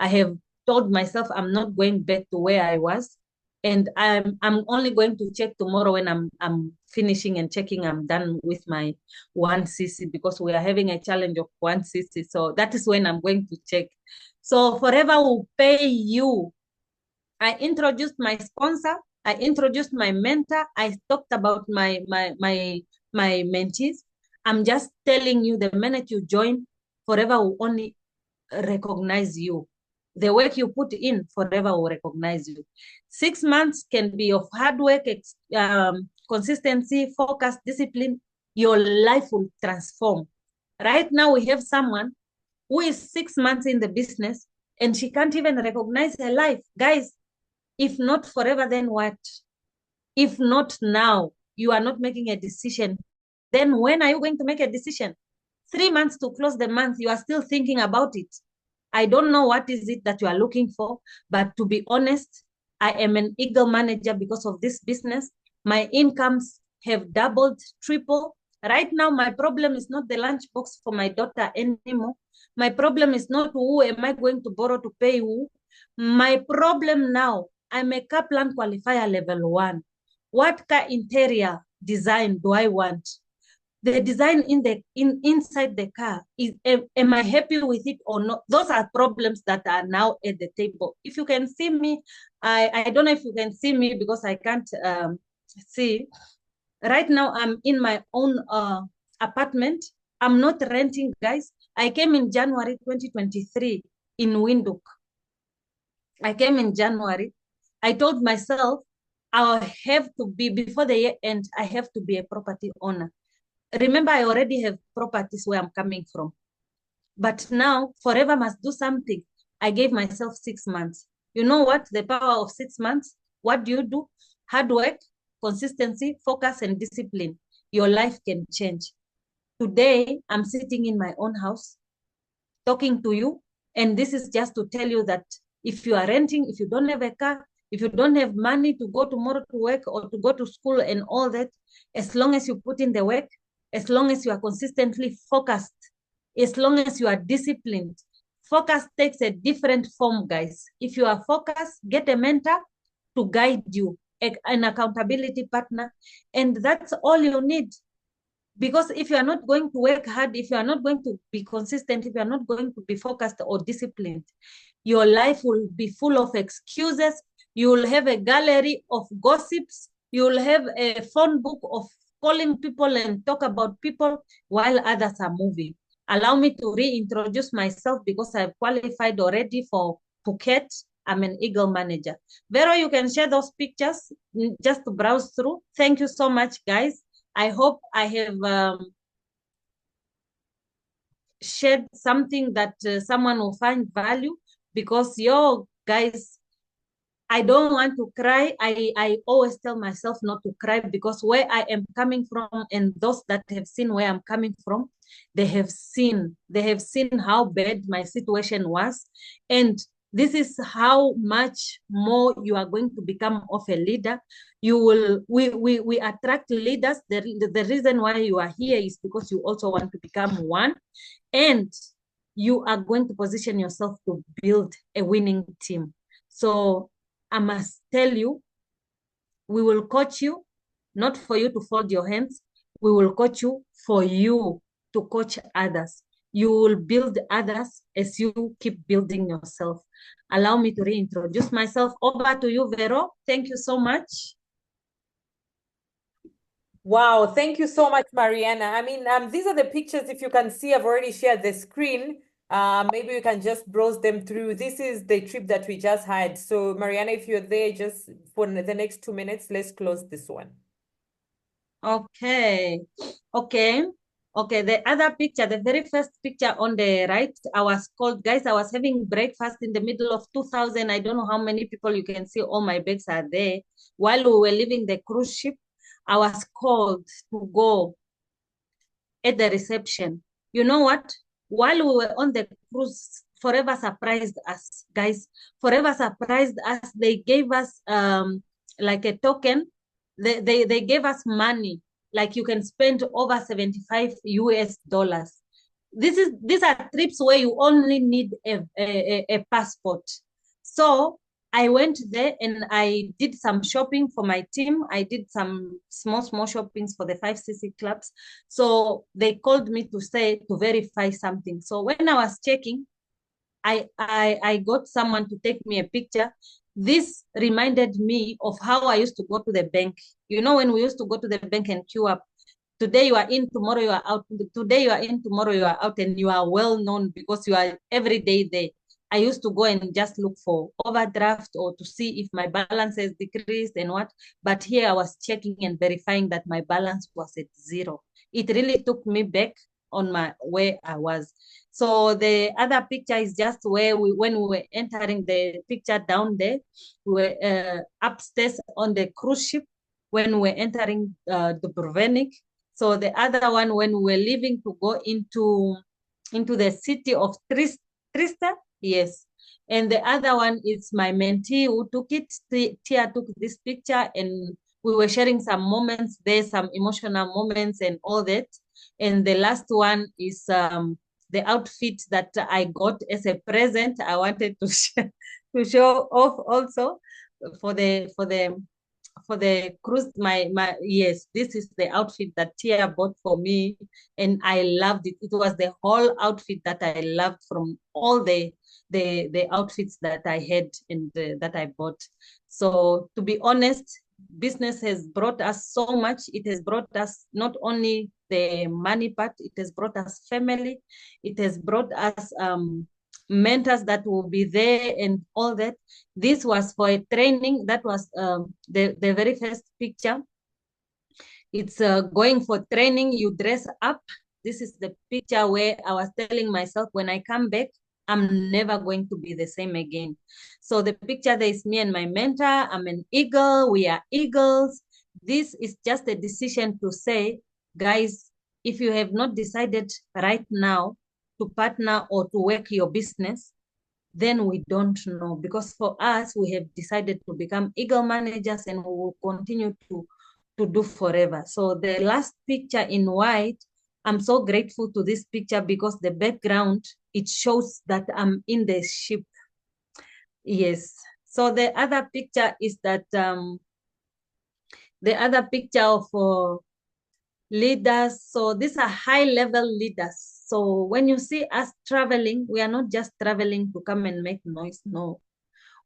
have told myself I'm not going back to where I was. And I'm only going to check tomorrow when I'm finishing and checking I'm done with my 1cc, because we are having a challenge of 1cc. So that is when I'm going to check. So Forever will pay you. I introduced my sponsor. I introduced my mentor. I talked about my mentees. I'm just telling you, the minute you join, Forever will only recognize you. The work you put in, Forever will recognize you. 6 months can be of hard work, consistency, focus, discipline. Your life will transform. Right now, we have someone who is 6 months in the business and she can't even recognize her life. Guys, if not Forever, then what? If not now, you are not making a decision. Then when are you going to make a decision? 3 months to close the month, you are still thinking about it. I don't know what is it that you are looking for, but to be honest, I am an eagle manager because of this business. My incomes have doubled, tripled. Right now, my problem is not the lunchbox for my daughter anymore. My problem is not who am I going to borrow to pay who. My problem now, I'm a car plan qualifier level 1. What car interior design do I want? The design inside the car, am I happy with it or not? Those are problems that are now at the table. If you can see me, I don't know if you can see me because I can't see. Right now, I'm in my own apartment. I'm not renting, guys. I came in January 2023 in Windhoek. I came in January. I told myself, I have to be, before the year end, I have to be a property owner. Remember, I already have properties where I'm coming from. But now, Forever must do something. I gave myself 6 months. You know what? The power of 6 months. What do? Hard work, consistency, focus, and discipline. Your life can change. Today, I'm sitting in my own house, talking to you. And this is just to tell you that if you are renting, if you don't have a car, if you don't have money to go tomorrow to work or to go to school and all that, as long as you put in the work, as long as you are consistently focused, as long as you are disciplined. Focus takes a different form, guys. If you are focused, get a mentor to guide you. an accountability partner, and that's all you need. Because if you are not going to work hard, if you are not going to be consistent, if you are not going to be focused or disciplined, your life will be full of excuses. You will have a gallery of gossips. You will have a phone book of calling people and talk about people while others are moving. Allow me to reintroduce myself because I've qualified already for Phuket. I'm an Eagle manager. Vero, you can share those pictures just to browse through. Thank you so much, guys. I hope I have shared something that someone will find value, because guys, I don't want to cry. I always tell myself not to cry, because where I am coming from, and those that have seen where I'm coming from, they have seen how bad my situation was. And this is how much more you are going to become of a leader. We attract leaders. The reason why you are here is because you also want to become one, and you are going to position yourself to build a winning team. So I must tell you, we will coach you, not for you to fold your hands. We will coach you for you to coach others. You will build others as you keep building yourself. Allow me to reintroduce myself. Over to you, Vero. Thank you so much. Wow, thank you so much, Mariana. I mean, these are the pictures. If you can see, I've already shared the screen. Maybe you can just browse them through. This is the trip that we just had. So, Mariana, if you're there, just for the next 2 minutes, let's close this one. Okay. The other picture, the very first picture on the right, I was called, guys, I was having breakfast in the middle of 2000. I don't know how many people you can see. All my bags are there. While we were leaving the cruise ship, I was called to go at the reception. You know what? While we were on the cruise, Forever surprised us, guys. Forever surprised us. They gave us like a token. They gave us money, like you can spend over 75 US dollars. These are trips where you only need a passport. So I went there and I did some shopping for my team. I did some small shoppings for the 5cc clubs. So they called me to verify something. So when I was checking, I got someone to take me a picture. This reminded me of how I used to go to the bank. You know, when we used to go to the bank and queue up, today you are in, tomorrow you are out. Today you are in, tomorrow you are out, and you are well known because you are every day there. I used to go and just look for overdraft or to see if my balance has decreased and what. But here I was checking and verifying that my balance was at zero. It really took me back on where I was. So the other picture is just when we were entering the picture down there, we were upstairs on the cruise ship when we were entering Dubrovnik. So the other one, when we were leaving to go into the city of Trista, yes. And the other one is my mentee who took it. Tia took this picture, and we were sharing some moments there, some emotional moments and all that. And the last one is the outfit that I got as a present. I wanted to show off also for the cruise. Yes, this is the outfit that Tia bought for me, and I loved it. It was the whole outfit that I loved from all the outfits that I had and that I bought. So to be honest, business has brought us so much. It has brought us not only the money part, it has brought us family, it has brought us mentors that will be there and all that. This was for a training. That was the very first picture. It's going for training. You dress up. This is the picture where I was telling myself, when I come back, I'm never going to be the same again. So the picture, there is me and my mentor. I'm an eagle. We are eagles. This is just a decision to say, guys, if you have not decided right now to partner or to work your business, then we don't know. Because for us, we have decided to become eagle managers, and we will continue to do forever. So the last picture in white, I'm so grateful to this picture because the background, it shows that I'm in the ship. Yes. So the other picture is that the other picture of leaders. So these are high level leaders. So when you see us traveling, we are not just traveling to come and make noise. No,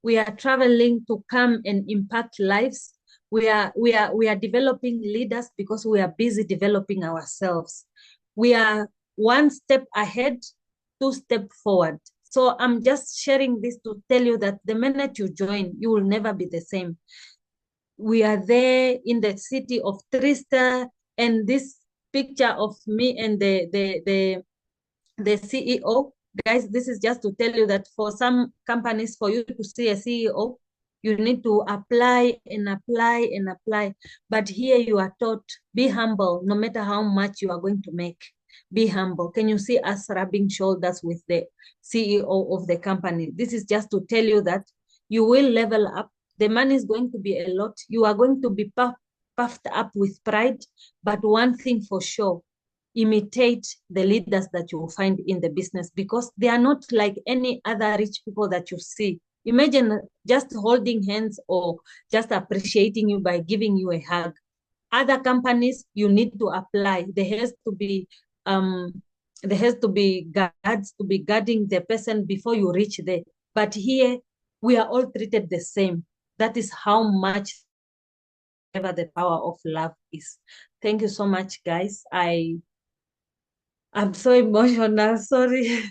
we are traveling to come and impact lives. We are developing leaders because we are busy developing ourselves. We are one step ahead, two steps forward. So I'm just sharing this to tell you that the minute you join, you will never be the same. We are there in the city of Trista, and this picture of me and the CEO, guys, this is just to tell you that for some companies, for you to see a CEO, you need to apply and apply and apply. But here you are taught, be humble, no matter how much you are going to make. Be humble. Can you see us rubbing shoulders with the CEO of the company? This is just to tell you that you will level up. The money is going to be a lot. You are going to be puffed up with pride. But one thing for sure, imitate the leaders that you will find in the business, because they are not like any other rich people that you see. Imagine just holding hands or just appreciating you by giving you a hug. Other companies, you need to apply. There has to be guards to be guarding the person before you reach there. But here, we are all treated the same. That is how much ever the power of love is. Thank you so much, guys. I'm so emotional, sorry.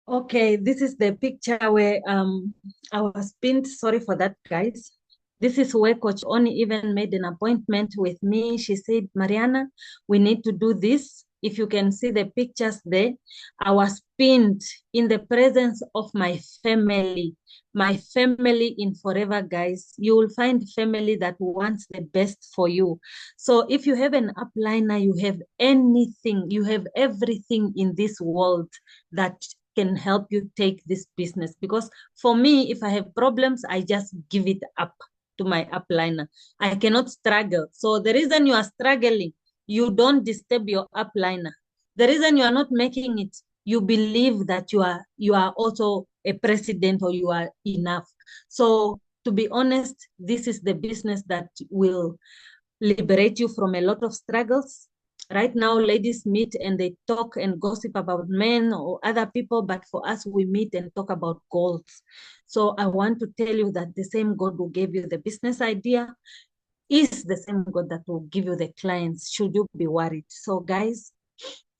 Okay, this is the picture where I was pinned. Sorry for that, guys. This is where Coach Oni even made an appointment with me. She said, Mariana, we need to do this. If you can see the pictures there, I was pinned in the presence of my family in forever, guys. You will find family that wants the best for you. So if you have an upliner, you have anything, you have everything in this world that can help you take this business. Because for me, if I have problems, I just give it up to my upliner. I cannot struggle. So the reason you are struggling, you don't disturb your upliner. The reason you are not making it, you believe that you are also a president or you are enough. So to be honest, this is the business that will liberate you from a lot of struggles. Right now, ladies meet and they talk and gossip about men or other people, but for us, we meet and talk about goals. So I want to tell you that the same God who gave you the business idea is the same God that will give you the clients, should you be worried. So guys,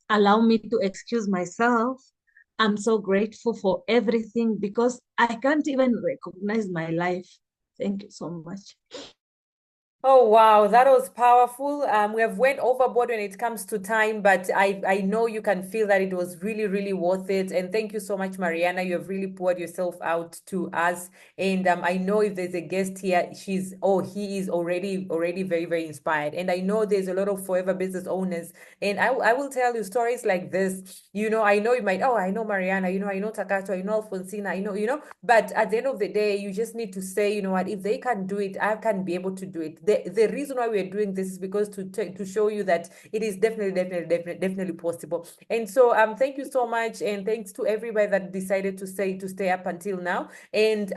allow me to excuse myself. I'm so grateful for everything because I can't even recognize my life. Thank you so much. Oh wow, that was powerful. We have went overboard when it comes to time, but I know you can feel that it was really, really worth it. And thank you so much, Mariana. You have really poured yourself out to us. And I know if there's a guest here, he is already very, very inspired. And I know there's a lot of forever business owners. And I will tell you stories like this. I know you might, I know Mariana, I know Takato, I know Alfonsina, but at the end of the day, you just need to say, you know what, if they can do it, I can be able to do it. The reason why we're doing this is because to show you that it is definitely possible. And so thank you so much, and thanks to everybody that decided to stay up until now. And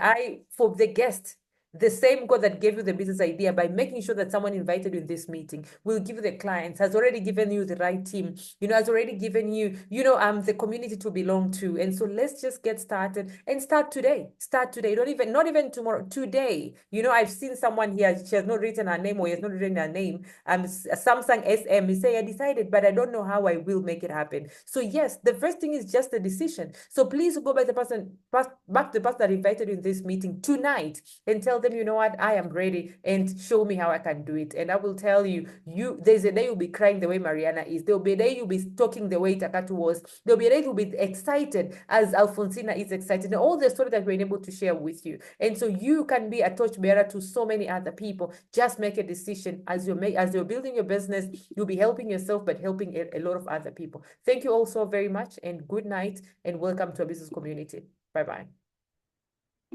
for the guest, the same God that gave you the business idea by making sure that someone invited you in this meeting will give you the clients, has already given you the right team, has already given you, the community to belong to. And so let's just get started and start today. Not even tomorrow, today. I've seen someone here, she has not written her name or he has not written her name. Samsung SM, he say, I decided, but I don't know how I will make it happen. So yes, the first thing is just a decision. So please go back to the person that invited you in this meeting tonight and tell them, you know what, I am ready, and show me how I can do it. And I will tell you, there's a day you'll be crying the way Mariana is. There'll be a day you'll be talking the way Takatu was. There'll be a day you'll be excited as Alfonsina is excited, and all the stories that we're able to share with you. And so you can be a torchbearer to so many other people. Just make a decision. As you're building your business, you'll be helping yourself, but helping a lot of other people. Thank you all so very much, and good night, and welcome to our business community. Bye-bye.